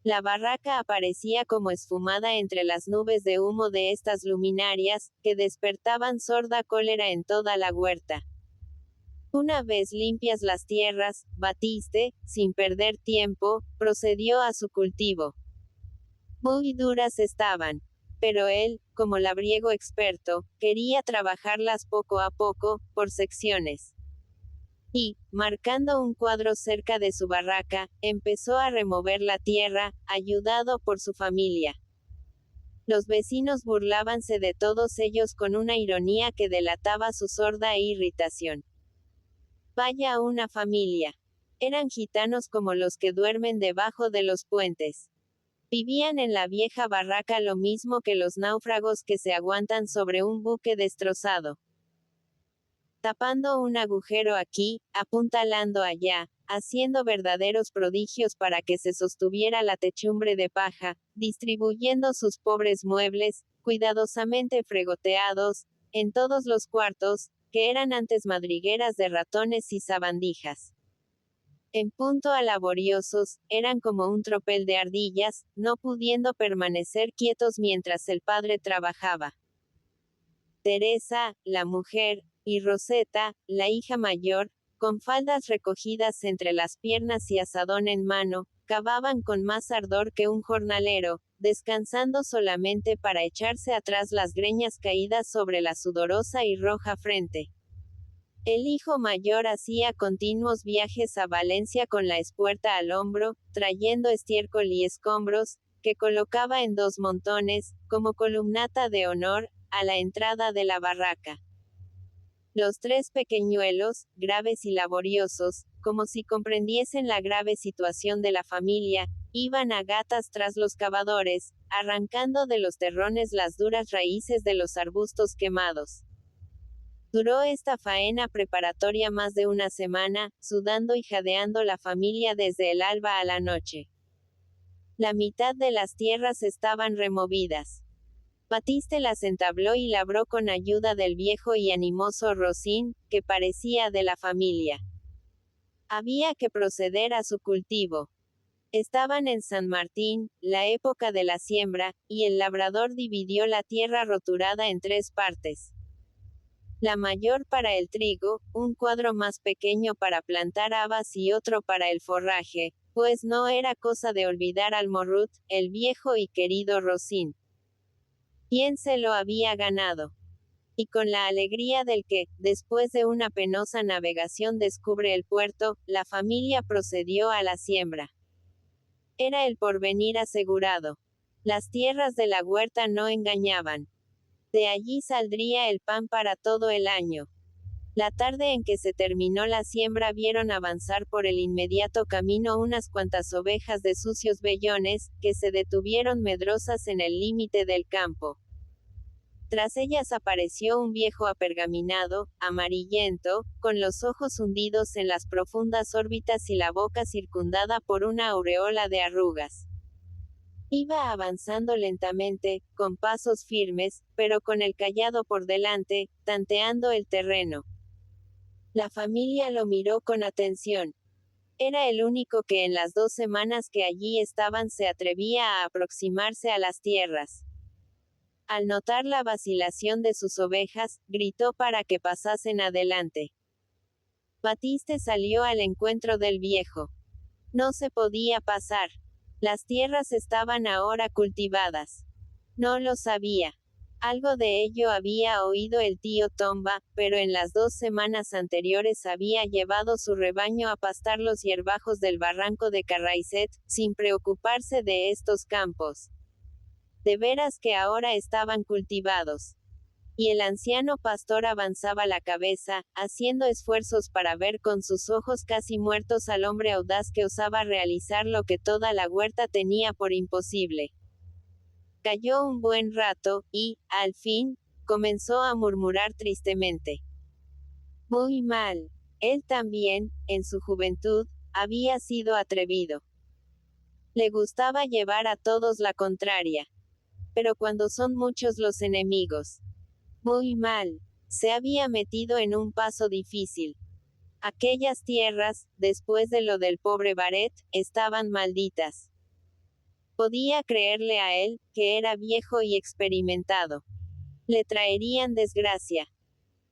La barraca aparecía como esfumada entre las nubes de humo de estas luminarias, que despertaban sorda cólera en toda la huerta. Una vez limpias las tierras, Batiste, sin perder tiempo, procedió a su cultivo. Muy duras estaban. Pero él, como labriego experto, quería trabajarlas poco a poco, por secciones. Y, marcando un cuadro cerca de su barraca, empezó a remover la tierra, ayudado por su familia. Los vecinos burlábanse de todos ellos con una ironía que delataba su sorda irritación. Vaya una familia. Eran gitanos como los que duermen debajo de los puentes. Vivían en la vieja barraca lo mismo que los náufragos que se aguantan sobre un buque destrozado. Tapando un agujero aquí, apuntalando allá, haciendo verdaderos prodigios para que se sostuviera la techumbre de paja, distribuyendo sus pobres muebles, cuidadosamente fregoteados, en todos los cuartos, que eran antes madrigueras de ratones y sabandijas. En punto a laboriosos, eran como un tropel de ardillas, no pudiendo permanecer quietos mientras el padre trabajaba. Teresa, la mujer, y Roseta, la hija mayor, con faldas recogidas entre las piernas y azadón en mano, cavaban con más ardor que un jornalero, descansando solamente para echarse atrás las greñas caídas sobre la sudorosa y roja frente. El hijo mayor hacía continuos viajes a Valencia con la espuerta al hombro, trayendo estiércol y escombros, que colocaba en 2 montones, como columnata de honor, a la entrada de la barraca. Los 3 pequeñuelos, graves y laboriosos, como si comprendiesen la grave situación de la familia, iban a gatas tras los cavadores, arrancando de los terrones las duras raíces de los arbustos quemados. Duró esta faena preparatoria más de una semana, sudando y jadeando la familia desde el alba a la noche. La mitad de las tierras estaban removidas. Batiste las entabló y labró con ayuda del viejo y animoso Rocín, que parecía de la familia. Había que proceder a su cultivo. Estaban en San Martín, la época de la siembra, y el labrador dividió la tierra roturada en 3 partes. La mayor para el trigo, un cuadro más pequeño para plantar habas y otro para el forraje, pues no era cosa de olvidar al morrut, el viejo y querido Rocín. ¿Quién se lo había ganado? Y con la alegría del que, después de una penosa navegación descubre el puerto, la familia procedió a la siembra. Era el porvenir asegurado. Las tierras de la huerta no engañaban. De allí saldría el pan para todo el año. La tarde en que se terminó la siembra vieron avanzar por el inmediato camino unas cuantas ovejas de sucios vellones, que se detuvieron medrosas en el límite del campo. Tras ellas apareció un viejo apergaminado, amarillento, con los ojos hundidos en las profundas órbitas y la boca circundada por una aureola de arrugas. Iba avanzando lentamente, con pasos firmes, pero con el cayado por delante, tanteando el terreno. La familia lo miró con atención. Era el único que en las 2 semanas que allí estaban se atrevía a aproximarse a las tierras. Al notar la vacilación de sus ovejas, gritó para que pasasen adelante. Batiste salió al encuentro del viejo. No se podía pasar. Las tierras estaban ahora cultivadas. No lo sabía. Algo de ello había oído el tío Tomba, pero en las 2 semanas anteriores había llevado su rebaño a pastar los hierbajos del barranco de Carraizet, sin preocuparse de estos campos. De veras que ahora estaban cultivados. Y el anciano pastor avanzaba la cabeza, haciendo esfuerzos para ver con sus ojos casi muertos al hombre audaz que osaba realizar lo que toda la huerta tenía por imposible. Calló un buen rato, y, al fin, comenzó a murmurar tristemente. Muy mal. Él también, en su juventud, había sido atrevido. Le gustaba llevar a todos la contraria. Pero cuando son muchos los enemigos. Muy mal. Se había metido en un paso difícil. Aquellas tierras, después de lo del pobre Baret, estaban malditas. Podía creerle a él, que era viejo y experimentado. Le traerían desgracia.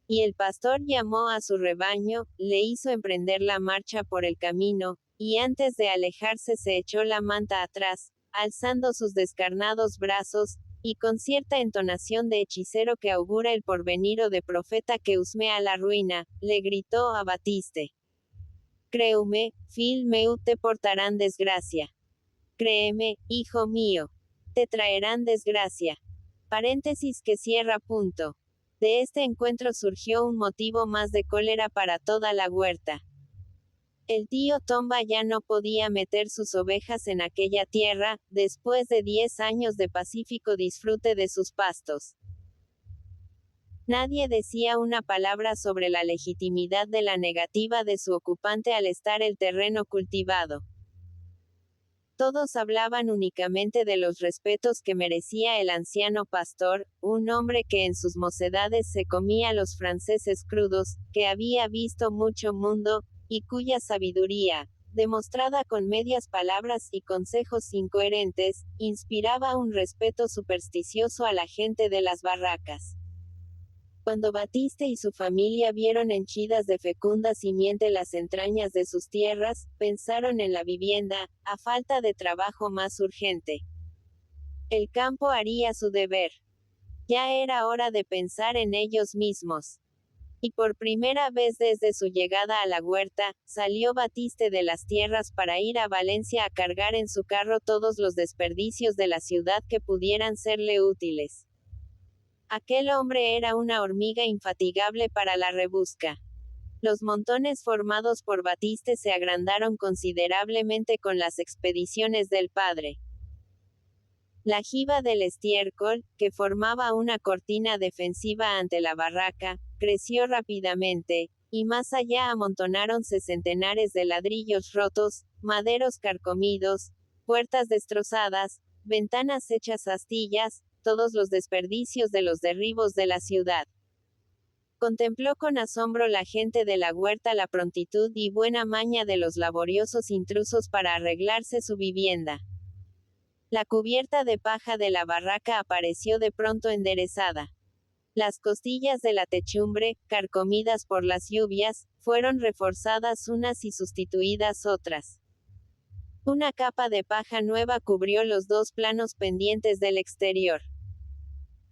Y el pastor llamó a su rebaño, le hizo emprender la marcha por el camino, y antes de alejarse se echó la manta atrás, alzando sus descarnados brazos, y con cierta entonación de hechicero que augura el porvenir o de profeta que husmea la ruina, le gritó a Batiste. Créume, fill meu te portarán desgracia. Créeme, hijo mío. Te traerán desgracia. Paréntesis que cierra punto. De este encuentro surgió un motivo más de cólera para toda la huerta. El tío Tomba ya no podía meter sus ovejas en aquella tierra, después de 10 años de pacífico disfrute de sus pastos. Nadie decía una palabra sobre la legitimidad de la negativa de su ocupante al estar el terreno cultivado. Todos hablaban únicamente de los respetos que merecía el anciano pastor, un hombre que en sus mocedades se comía los franceses crudos, que había visto mucho mundo, y cuya sabiduría, demostrada con medias palabras y consejos incoherentes, inspiraba un respeto supersticioso a la gente de las barracas. Cuando Batiste y su familia vieron henchidas de fecunda simiente las entrañas de sus tierras, pensaron en la vivienda, a falta de trabajo más urgente. El campo haría su deber. Ya era hora de pensar en ellos mismos. Y por primera vez desde su llegada a la huerta, salió Batiste de las tierras para ir a Valencia a cargar en su carro todos los desperdicios de la ciudad que pudieran serle útiles. Aquel hombre era una hormiga infatigable para la rebusca. Los montones formados por Batiste se agrandaron considerablemente con las expediciones del padre. La jiba del estiércol, que formaba una cortina defensiva ante la barraca, creció rápidamente, y más allá amontonáronse centenares de ladrillos rotos, maderos carcomidos, puertas destrozadas, ventanas hechas astillas, todos los desperdicios de los derribos de la ciudad. Contempló con asombro la gente de la huerta la prontitud y buena maña de los laboriosos intrusos para arreglarse su vivienda. La cubierta de paja de la barraca apareció de pronto enderezada. Las costillas de la techumbre, carcomidas por las lluvias, fueron reforzadas unas y sustituidas otras. Una capa de paja nueva cubrió los dos planos pendientes del exterior.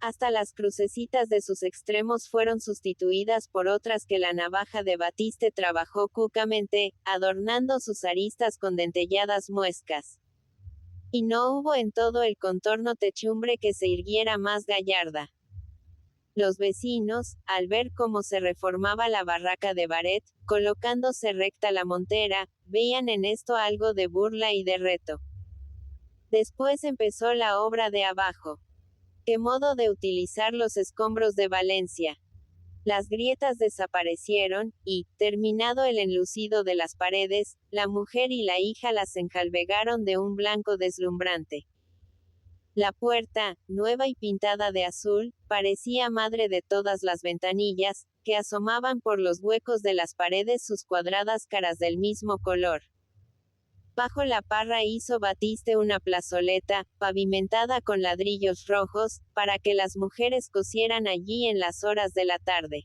Hasta las crucecitas de sus extremos fueron sustituidas por otras que la navaja de Batiste trabajó cucamente, adornando sus aristas con dentelladas muescas. Y no hubo en todo el contorno techumbre que se irguiera más gallarda. Los vecinos, al ver cómo se reformaba la barraca de Baret, colocándose recta la montera, veían en esto algo de burla y de reto. Después empezó la obra de abajo. ¿Qué modo de utilizar los escombros de Valencia? Las grietas desaparecieron, y, terminado el enlucido de las paredes, la mujer y la hija las enjalbegaron de un blanco deslumbrante. La puerta, nueva y pintada de azul, parecía madre de todas las ventanillas, que asomaban por los huecos de las paredes sus cuadradas caras del mismo color. Bajo la parra hizo Batiste una plazoleta, pavimentada con ladrillos rojos, para que las mujeres cosieran allí en las horas de la tarde.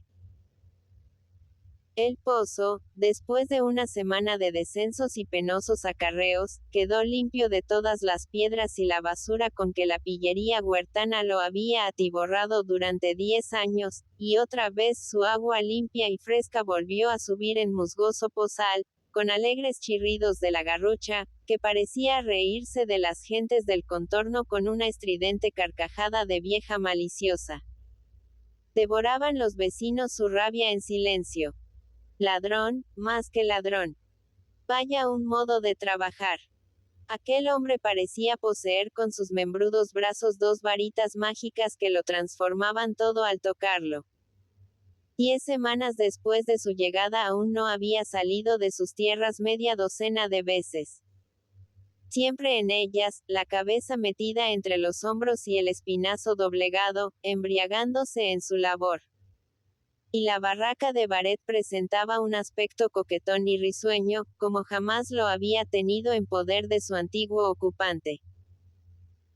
El pozo, después de una semana de descensos y penosos acarreos, quedó limpio de todas las piedras y la basura con que la pillería huertana lo había atiborrado durante 10 años, y otra vez su agua limpia y fresca volvió a subir en musgoso pozal, con alegres chirridos de la garrucha, que parecía reírse de las gentes del contorno con una estridente carcajada de vieja maliciosa. Devoraban los vecinos su rabia en silencio. Ladrón, más que ladrón. Vaya un modo de trabajar. Aquel hombre parecía poseer con sus membrudos brazos dos varitas mágicas que lo transformaban todo al tocarlo. 10 semanas después de su llegada aún no había salido de sus tierras media docena de veces. Siempre en ellas, la cabeza metida entre los hombros y el espinazo doblegado, embriagándose en su labor. Y la barraca de Baret presentaba un aspecto coquetón y risueño, como jamás lo había tenido en poder de su antiguo ocupante.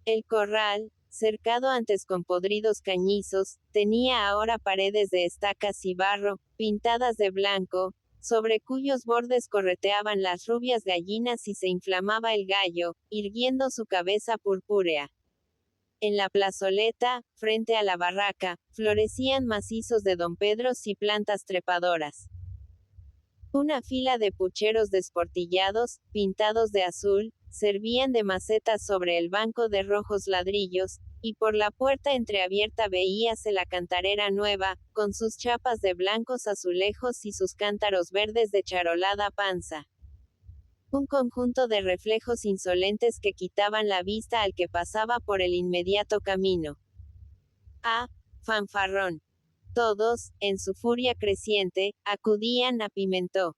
El corral, cercado antes con podridos cañizos, tenía ahora paredes de estacas y barro, pintadas de blanco, sobre cuyos bordes correteaban las rubias gallinas y se inflamaba el gallo, irguiendo su cabeza purpúrea. En la plazoleta, frente a la barraca, florecían macizos de dompedros y plantas trepadoras. Una fila de pucheros desportillados, pintados de azul, servían de macetas sobre el banco de rojos ladrillos, y por la puerta entreabierta veíase la cantarera nueva, con sus chapas de blancos azulejos y sus cántaros verdes de charolada panza. Un conjunto de reflejos insolentes que quitaban la vista al que pasaba por el inmediato camino. ¡Ah, fanfarrón! Todos, en su furia creciente, acudían a Pimentó.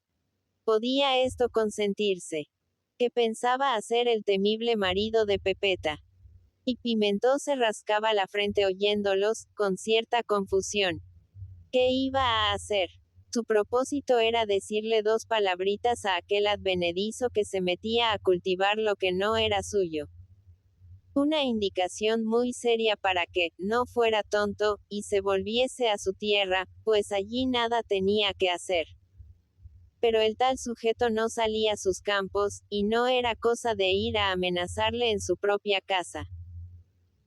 ¿Podía esto consentirse? que pensaba hacer el temible marido de Pepeta. Y Pimentó se rascaba la frente oyéndolos, con cierta confusión. ¿Qué iba a hacer? Su propósito era decirle dos palabritas a aquel advenedizo que se metía a cultivar lo que no era suyo. Una indicación muy seria para que, no fuera tonto, y se volviese a su tierra, pues allí nada tenía que hacer. Pero el tal sujeto no salía a sus campos, y no era cosa de ir a amenazarle en su propia casa.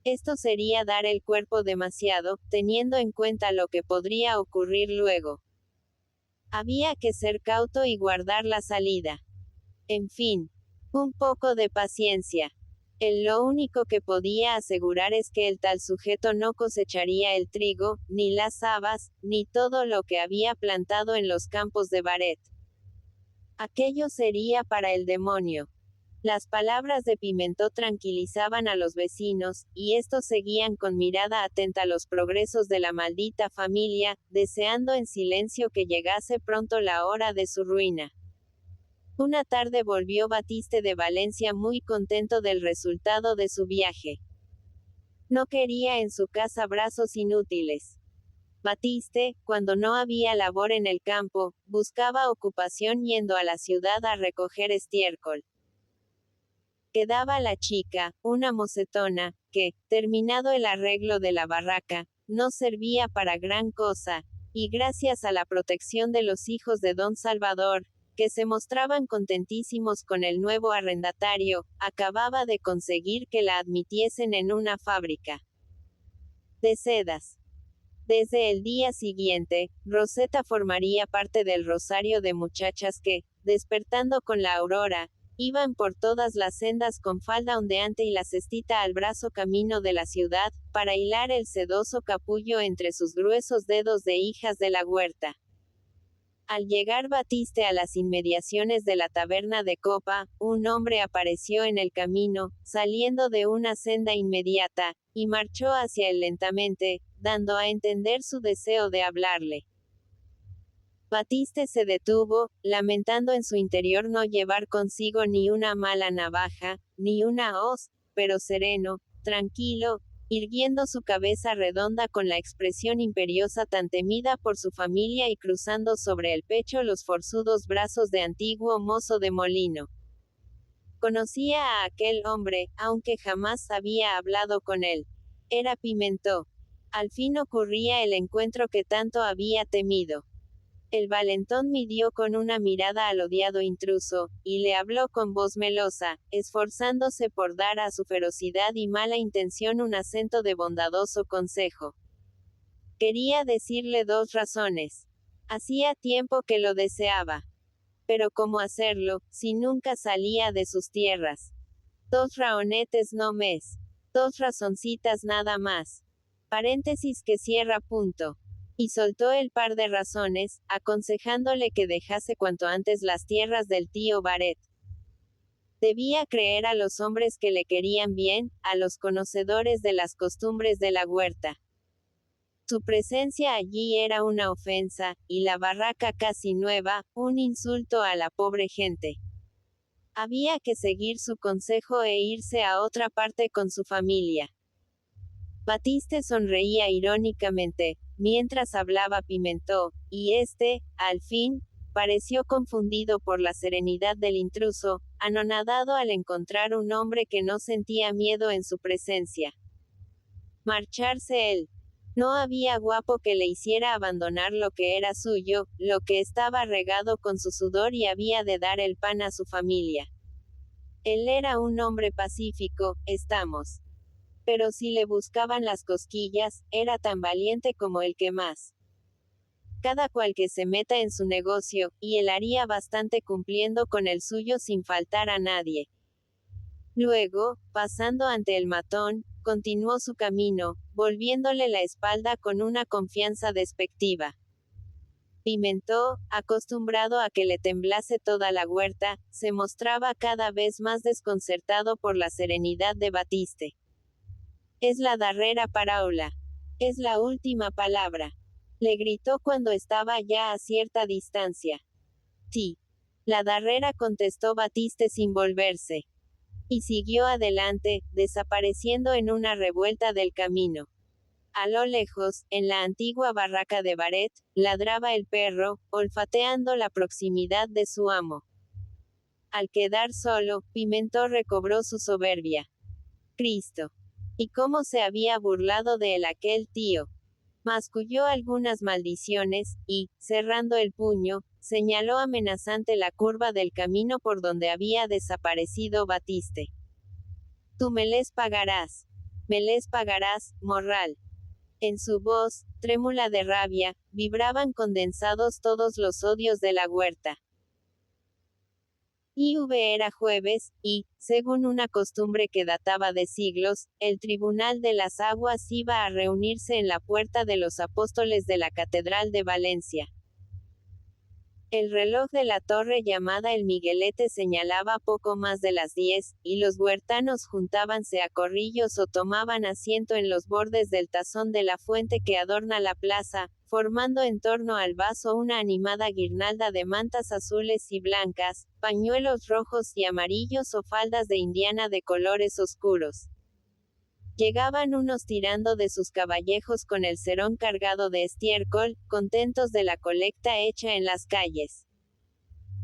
Esto sería dar el cuerpo demasiado, teniendo en cuenta lo que podría ocurrir luego. Había que ser cauto y guardar la salida. En fin, un poco de paciencia. Él lo único que podía asegurar es que el tal sujeto no cosecharía el trigo, ni las habas, ni todo lo que había plantado en los campos de Baret. Aquello sería para el demonio. Las palabras de Pimentó tranquilizaban a los vecinos, y estos seguían con mirada atenta los progresos de la maldita familia, deseando en silencio que llegase pronto la hora de su ruina. Una tarde volvió Batiste de Valencia muy contento del resultado de su viaje. No quería en su casa brazos inútiles. Batiste, cuando no había labor en el campo, buscaba ocupación yendo a la ciudad a recoger estiércol. Quedaba la chica, una mocetona, que, terminado el arreglo de la barraca, no servía para gran cosa, y gracias a la protección de los hijos de don Salvador, que se mostraban contentísimos con el nuevo arrendatario, acababa de conseguir que la admitiesen en una fábrica de sedas. Desde el día siguiente, Roseta formaría parte del rosario de muchachas que, despertando con la aurora, iban por todas las sendas con falda ondeante y la cestita al brazo camino de la ciudad, para hilar el sedoso capullo entre sus gruesos dedos de hijas de la huerta. Al llegar Batiste a las inmediaciones de la taberna de Copa, un hombre apareció en el camino, saliendo de una senda inmediata, y marchó hacia él lentamente, dando a entender su deseo de hablarle. Batiste se detuvo, lamentando en su interior no llevar consigo ni una mala navaja, ni una hoz, pero sereno, tranquilo, irguiendo su cabeza redonda con la expresión imperiosa tan temida por su familia y cruzando sobre el pecho los forzudos brazos de antiguo mozo de molino. Conocía a aquel hombre, aunque jamás había hablado con él. Era Pimentó. Al fin ocurría el encuentro que tanto había temido. El valentón midió con una mirada al odiado intruso, y le habló con voz melosa, esforzándose por dar a su ferocidad y mala intención un acento de bondadoso consejo. Quería decirle dos razones. Hacía tiempo que lo deseaba. Pero ¿cómo hacerlo, si nunca salía de sus tierras? Dos raonetes no mes. Dos razoncitas nada más. Paréntesis que cierra punto. Y soltó el par de razones, aconsejándole que dejase cuanto antes las tierras del tío Baret. Debía creer a los hombres que le querían bien, a los conocedores de las costumbres de la huerta. Su presencia allí era una ofensa, y la barraca casi nueva, un insulto a la pobre gente. Había que seguir su consejo e irse a otra parte con su familia. Batiste sonreía irónicamente, mientras hablaba Pimentó, y este, al fin, pareció confundido por la serenidad del intruso, anonadado al encontrar un hombre que no sentía miedo en su presencia. Marcharse él. No había guapo que le hiciera abandonar lo que era suyo, lo que estaba regado con su sudor y había de dar el pan a su familia. Él era un hombre pacífico, estamos. Pero si le buscaban las cosquillas, era tan valiente como el que más. Cada cual que se meta en su negocio, y él haría bastante cumpliendo con el suyo sin faltar a nadie. Luego, pasando ante el matón, continuó su camino, volviéndole la espalda con una confianza despectiva. Pimentó, acostumbrado a que le temblase toda la huerta, se mostraba cada vez más desconcertado por la serenidad de Batiste. Es la darrera paraula. Es la última palabra. Le gritó cuando estaba ya a cierta distancia. Sí. La darrera, contestó Batiste sin volverse. Y siguió adelante, desapareciendo en una revuelta del camino. A lo lejos, en la antigua barraca de Baret, ladraba el perro, olfateando la proximidad de su amo. Al quedar solo, Pimentó recobró su soberbia. Cristo. ¿Y cómo se había burlado de él aquel tío? Masculló algunas maldiciones, y, cerrando el puño, señaló amenazante la curva del camino por donde había desaparecido Batiste. Tú me les pagarás. Me les pagarás, morral. En su voz, trémula de rabia, vibraban condensados todos los odios de la huerta. Era jueves, y, según una costumbre que databa de siglos, el Tribunal de las Aguas iba a reunirse en la Puerta de los Apóstoles de la Catedral de Valencia. El reloj de la torre llamada el Miguelete señalaba poco más de las 10, y los huertanos juntábanse a corrillos o tomaban asiento en los bordes del tazón de la fuente que adorna la plaza, formando en torno al vaso una animada guirnalda de mantas azules y blancas, pañuelos rojos y amarillos o faldas de indiana de colores oscuros. Llegaban unos tirando de sus caballejos con el cerón cargado de estiércol, contentos de la colecta hecha en las calles.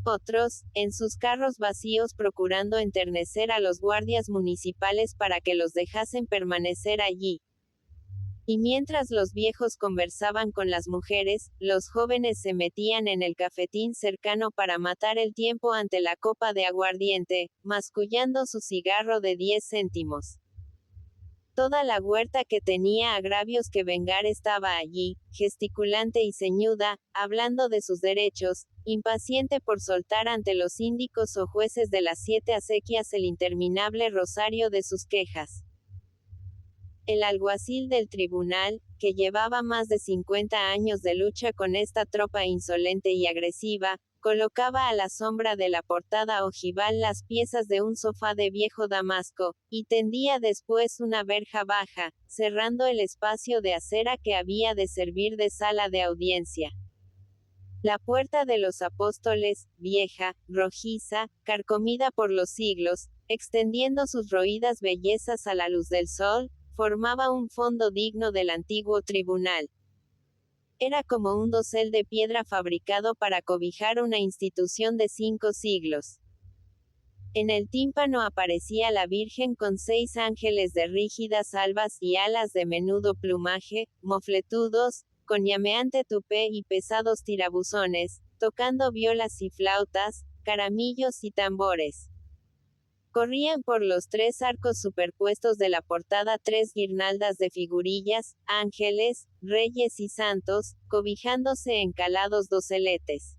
Otros, en sus carros vacíos procurando enternecer a los guardias municipales para que los dejasen permanecer allí. Y mientras los viejos conversaban con las mujeres, los jóvenes se metían en el cafetín cercano para matar el tiempo ante la copa de aguardiente, mascullando su cigarro de 10 céntimos. Toda la huerta que tenía agravios que vengar estaba allí, gesticulante y ceñuda, hablando de sus derechos, impaciente por soltar ante los síndicos o jueces de las 7 acequias el interminable rosario de sus quejas. El alguacil del tribunal, que llevaba más de 50 años de lucha con esta tropa insolente y agresiva, colocaba a la sombra de la portada ojival las piezas de un sofá de viejo damasco, y tendía después una verja baja, cerrando el espacio de acera que había de servir de sala de audiencia. La puerta de los apóstoles, vieja, rojiza, carcomida por los siglos, extendiendo sus roídas bellezas a la luz del sol, formaba un fondo digno del antiguo tribunal. Era como un dosel de piedra fabricado para cobijar una institución de 5 siglos. En el tímpano aparecía la Virgen con 6 ángeles de rígidas albas y alas de menudo plumaje, mofletudos, con llameante tupé y pesados tirabuzones, tocando violas y flautas, caramillos y tambores. Corrían por los 3 arcos superpuestos de la portada 3 guirnaldas de figurillas, ángeles, reyes y santos, cobijándose en calados doseletes.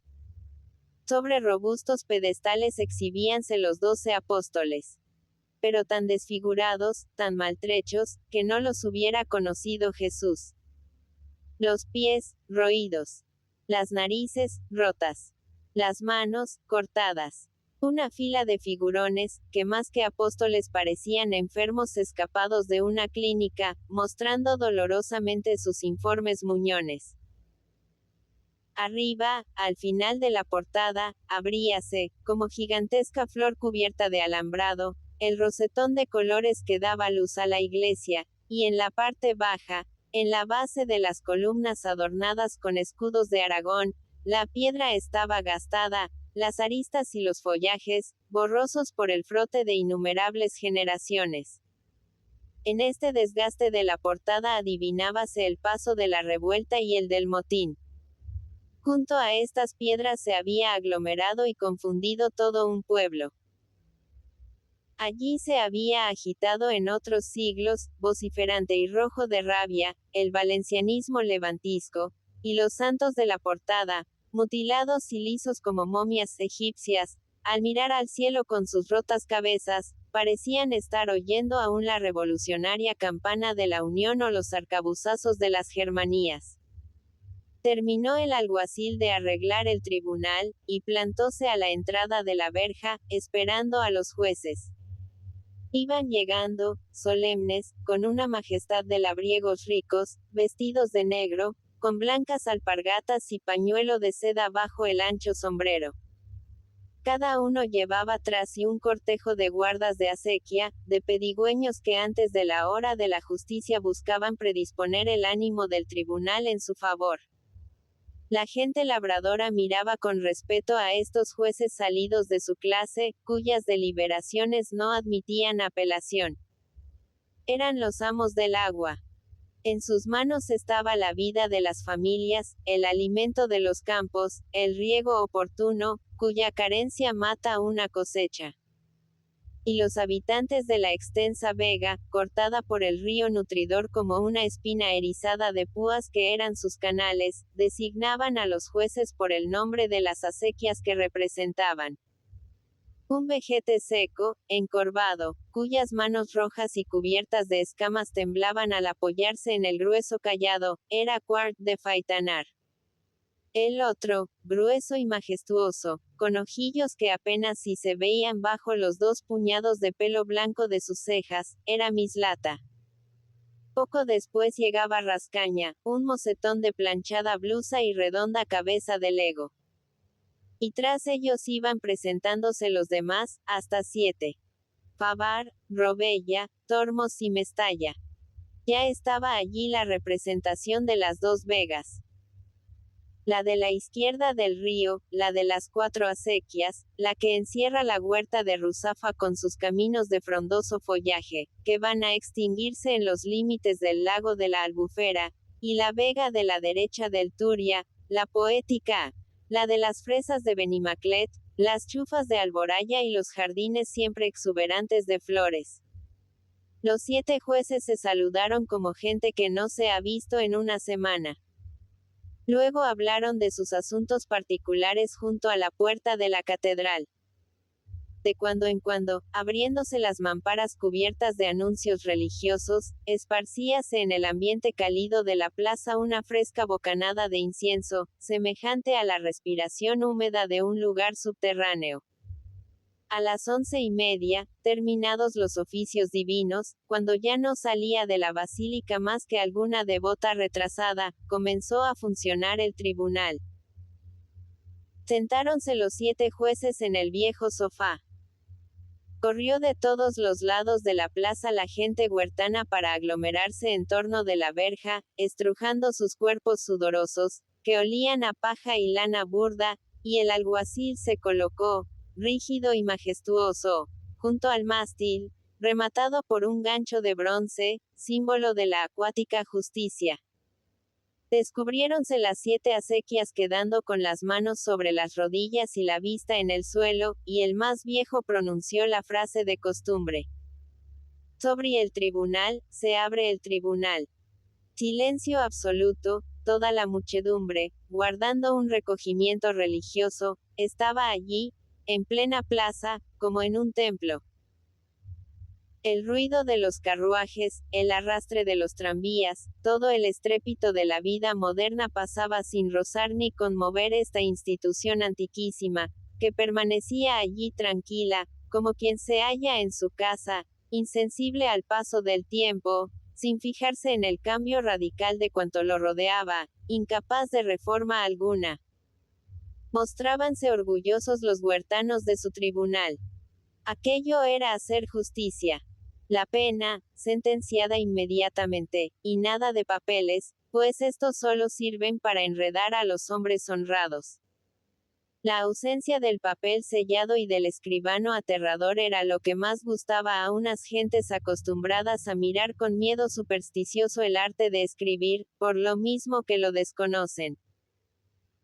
Sobre robustos pedestales exhibíanse los 12 apóstoles. Pero tan desfigurados, tan maltrechos, que no los hubiera conocido Jesús. Los pies, roídos. Las narices, rotas. Las manos, cortadas. Una fila de figurones, que más que apóstoles parecían enfermos escapados de una clínica, mostrando dolorosamente sus informes muñones. Arriba, al final de la portada, abríase, como gigantesca flor cubierta de alambrado, el rosetón de colores que daba luz a la iglesia, y en la parte baja, en la base de las columnas adornadas con escudos de Aragón, la piedra estaba gastada, las aristas y los follajes, borrosos por el frote de innumerables generaciones. En este desgaste de la portada adivinábase el paso de la revuelta y el del motín. Junto a estas piedras se había aglomerado y confundido todo un pueblo. Allí se había agitado en otros siglos, vociferante y rojo de rabia, el valencianismo levantisco, y los santos de la portada, mutilados y lisos como momias egipcias, al mirar al cielo con sus rotas cabezas, parecían estar oyendo aún la revolucionaria campana de la Unión o los arcabuzazos de las Germanías. Terminó el alguacil de arreglar el tribunal, y plantóse a la entrada de la verja, esperando a los jueces. Iban llegando, solemnes, con una majestad de labriegos ricos, vestidos de negro, con blancas alpargatas y pañuelo de seda bajo el ancho sombrero. Cada uno llevaba tras sí un cortejo de guardas de acequia, de pedigüeños que antes de la hora de la justicia buscaban predisponer el ánimo del tribunal en su favor. La gente labradora miraba con respeto a estos jueces salidos de su clase, cuyas deliberaciones no admitían apelación. Eran los amos del agua. En sus manos estaba la vida de las familias, el alimento de los campos, el riego oportuno, cuya carencia mata una cosecha. Y los habitantes de la extensa vega, cortada por el río nutridor como una espina erizada de púas que eran sus canales, designaban a los jueces por el nombre de las acequias que representaban. Un vejete seco, encorvado, cuyas manos rojas y cubiertas de escamas temblaban al apoyarse en el grueso cayado, era Quart de Faitanar. El otro, grueso y majestuoso, con ojillos que apenas si se veían bajo los 2 puñados de pelo blanco de sus cejas, era Mislata. Poco después llegaba Rascaña, un mocetón de planchada blusa y redonda cabeza de lego. Y tras ellos iban presentándose los demás, hasta 7. Favar, Robella, Tormos y Mestalla. Ya estaba allí la representación de las 2 vegas. La de la izquierda del río, la de las 4 acequias, la que encierra la huerta de Ruzafa con sus caminos de frondoso follaje, que van a extinguirse en los límites del lago de la Albufera, y la vega de la derecha del Turia, la poética, la de las fresas de Benimaclet, las chufas de Alboraya y los jardines siempre exuberantes de flores. Los 7 jueces se saludaron como gente que no se ha visto en una semana. Luego hablaron de sus asuntos particulares junto a la puerta de la catedral. De cuando en cuando, abriéndose las mamparas cubiertas de anuncios religiosos, esparcíase en el ambiente cálido de la plaza una fresca bocanada de incienso, semejante a la respiración húmeda de un lugar subterráneo. A las 11:30, terminados los oficios divinos, cuando ya no salía de la basílica más que alguna devota retrasada, comenzó a funcionar el tribunal. Sentáronse los 7 jueces en el viejo sofá. Corrió de todos los lados de la plaza la gente huertana para aglomerarse en torno de la verja, estrujando sus cuerpos sudorosos, que olían a paja y lana burda, y el alguacil se colocó, rígido y majestuoso, junto al mástil, rematado por un gancho de bronce, símbolo de la acuática justicia. Descubriéronse las 7 acequias quedando con las manos sobre las rodillas y la vista en el suelo, y el más viejo pronunció la frase de costumbre. Sobre el tribunal, se abre el tribunal. Silencio absoluto, toda la muchedumbre, guardando un recogimiento religioso, estaba allí, en plena plaza, como en un templo. El ruido de los carruajes, el arrastre de los tranvías, todo el estrépito de la vida moderna pasaba sin rozar ni conmover esta institución antiquísima, que permanecía allí tranquila, como quien se halla en su casa, insensible al paso del tiempo, sin fijarse en el cambio radical de cuanto lo rodeaba, incapaz de reforma alguna. Mostrábanse orgullosos los huertanos de su tribunal. Aquello era hacer justicia. La pena, sentenciada inmediatamente, y nada de papeles, pues estos solo sirven para enredar a los hombres honrados. La ausencia del papel sellado y del escribano aterrador era lo que más gustaba a unas gentes acostumbradas a mirar con miedo supersticioso el arte de escribir, por lo mismo que lo desconocen.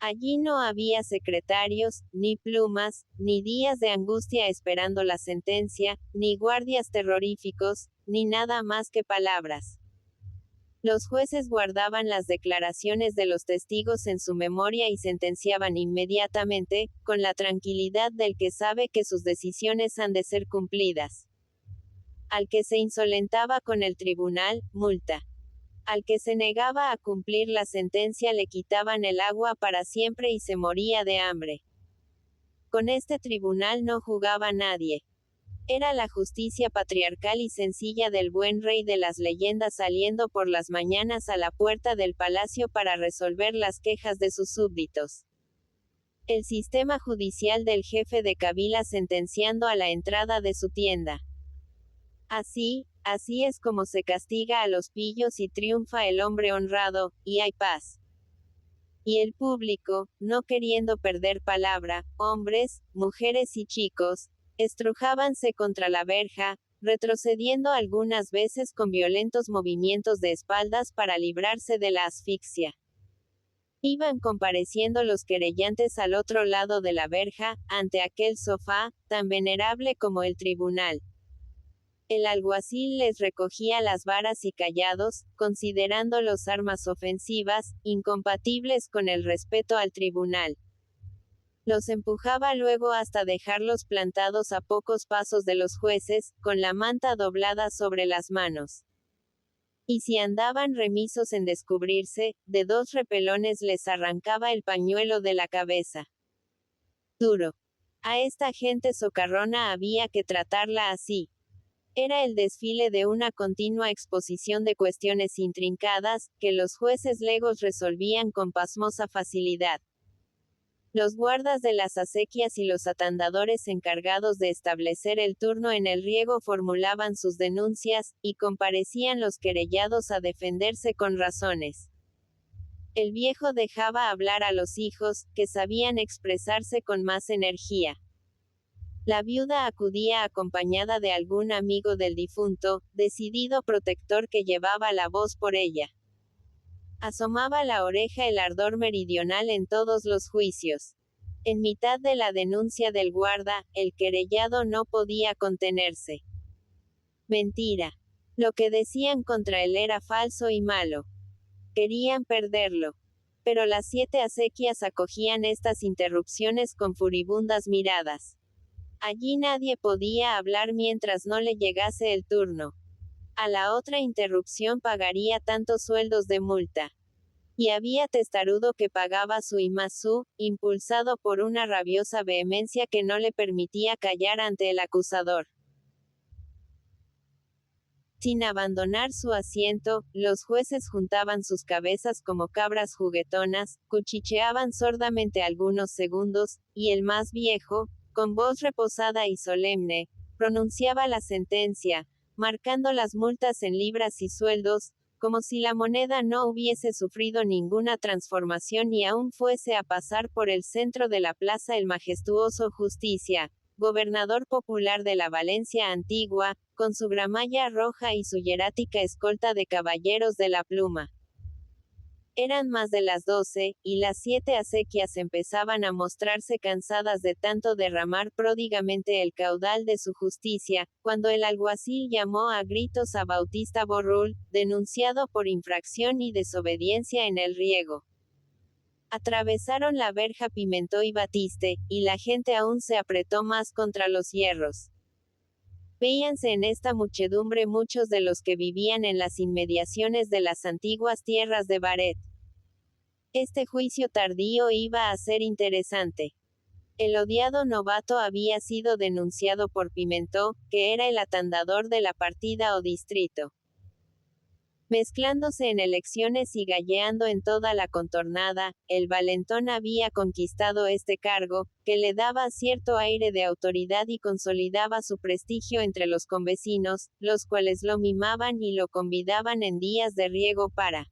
Allí no había secretarios, ni plumas, ni días de angustia esperando la sentencia, ni guardias terroríficos, ni nada más que palabras. Los jueces guardaban las declaraciones de los testigos en su memoria y sentenciaban inmediatamente, con la tranquilidad del que sabe que sus decisiones han de ser cumplidas. Al que se insolentaba con el tribunal, multa. Al que se negaba a cumplir la sentencia le quitaban el agua para siempre y se moría de hambre. Con este tribunal no jugaba nadie. Era la justicia patriarcal y sencilla del buen rey de las leyendas saliendo por las mañanas a la puerta del palacio para resolver las quejas de sus súbditos. El sistema judicial del jefe de Kabila sentenciando a la entrada de su tienda. Así es como se castiga a los pillos y triunfa el hombre honrado, y hay paz. Y el público, no queriendo perder palabra, hombres, mujeres y chicos, estrujábanse contra la verja, retrocediendo algunas veces con violentos movimientos de espaldas para librarse de la asfixia. Iban compareciendo los querellantes al otro lado de la verja, ante aquel sofá, tan venerable como el tribunal. El alguacil les recogía las varas y callados, considerándolos armas ofensivas, incompatibles con el respeto al tribunal. Los empujaba luego hasta dejarlos plantados a pocos pasos de los jueces, con la manta doblada sobre las manos. Y si andaban remisos en descubrirse, de 2 repelones les arrancaba el pañuelo de la cabeza. Duro. A esta gente socarrona había que tratarla así. Era el desfile de una continua exposición de cuestiones intrincadas, que los jueces legos resolvían con pasmosa facilidad. Los guardas de las acequias y los atandadores encargados de establecer el turno en el riego formulaban sus denuncias, y comparecían los querellados a defenderse con razones. El viejo dejaba hablar a los hijos, que sabían expresarse con más energía. La viuda acudía acompañada de algún amigo del difunto, decidido protector que llevaba la voz por ella. Asomaba la oreja el ardor meridional en todos los juicios. En mitad de la denuncia del guarda, el querellado no podía contenerse. Mentira. Lo que decían contra él era falso y malo. Querían perderlo. Pero las 7 acequias acogían estas interrupciones con furibundas miradas. Allí nadie podía hablar mientras no le llegase el turno. A la otra interrupción pagaría tantos sueldos de multa. Y había testarudo que pagaba su y más su, impulsado por una rabiosa vehemencia que no le permitía callar ante el acusador. Sin abandonar su asiento, los jueces juntaban sus cabezas como cabras juguetonas, cuchicheaban sordamente algunos segundos, y el más viejo, con voz reposada y solemne, pronunciaba la sentencia, marcando las multas en libras y sueldos, como si la moneda no hubiese sufrido ninguna transformación y aún fuese a pasar por el centro de la plaza el majestuoso Justicia, gobernador popular de la Valencia antigua, con su gramalla roja y su hierática escolta de caballeros de la pluma. Eran más de las 12, y las 7 acequias empezaban a mostrarse cansadas de tanto derramar pródigamente el caudal de su justicia, cuando el alguacil llamó a gritos a Bautista Borrul, denunciado por infracción y desobediencia en el riego. Atravesaron la verja Pimentó y Batiste, y la gente aún se apretó más contra los hierros. Veíanse en esta muchedumbre muchos de los que vivían en las inmediaciones de las antiguas tierras de Baret. Este juicio tardío iba a ser interesante. El odiado novato había sido denunciado por Pimentó, que era el atandador de la partida o distrito. Mezclándose en elecciones y galleando en toda la contornada, el valentón había conquistado este cargo, que le daba cierto aire de autoridad y consolidaba su prestigio entre los convecinos, los cuales lo mimaban y lo convidaban en días de riego para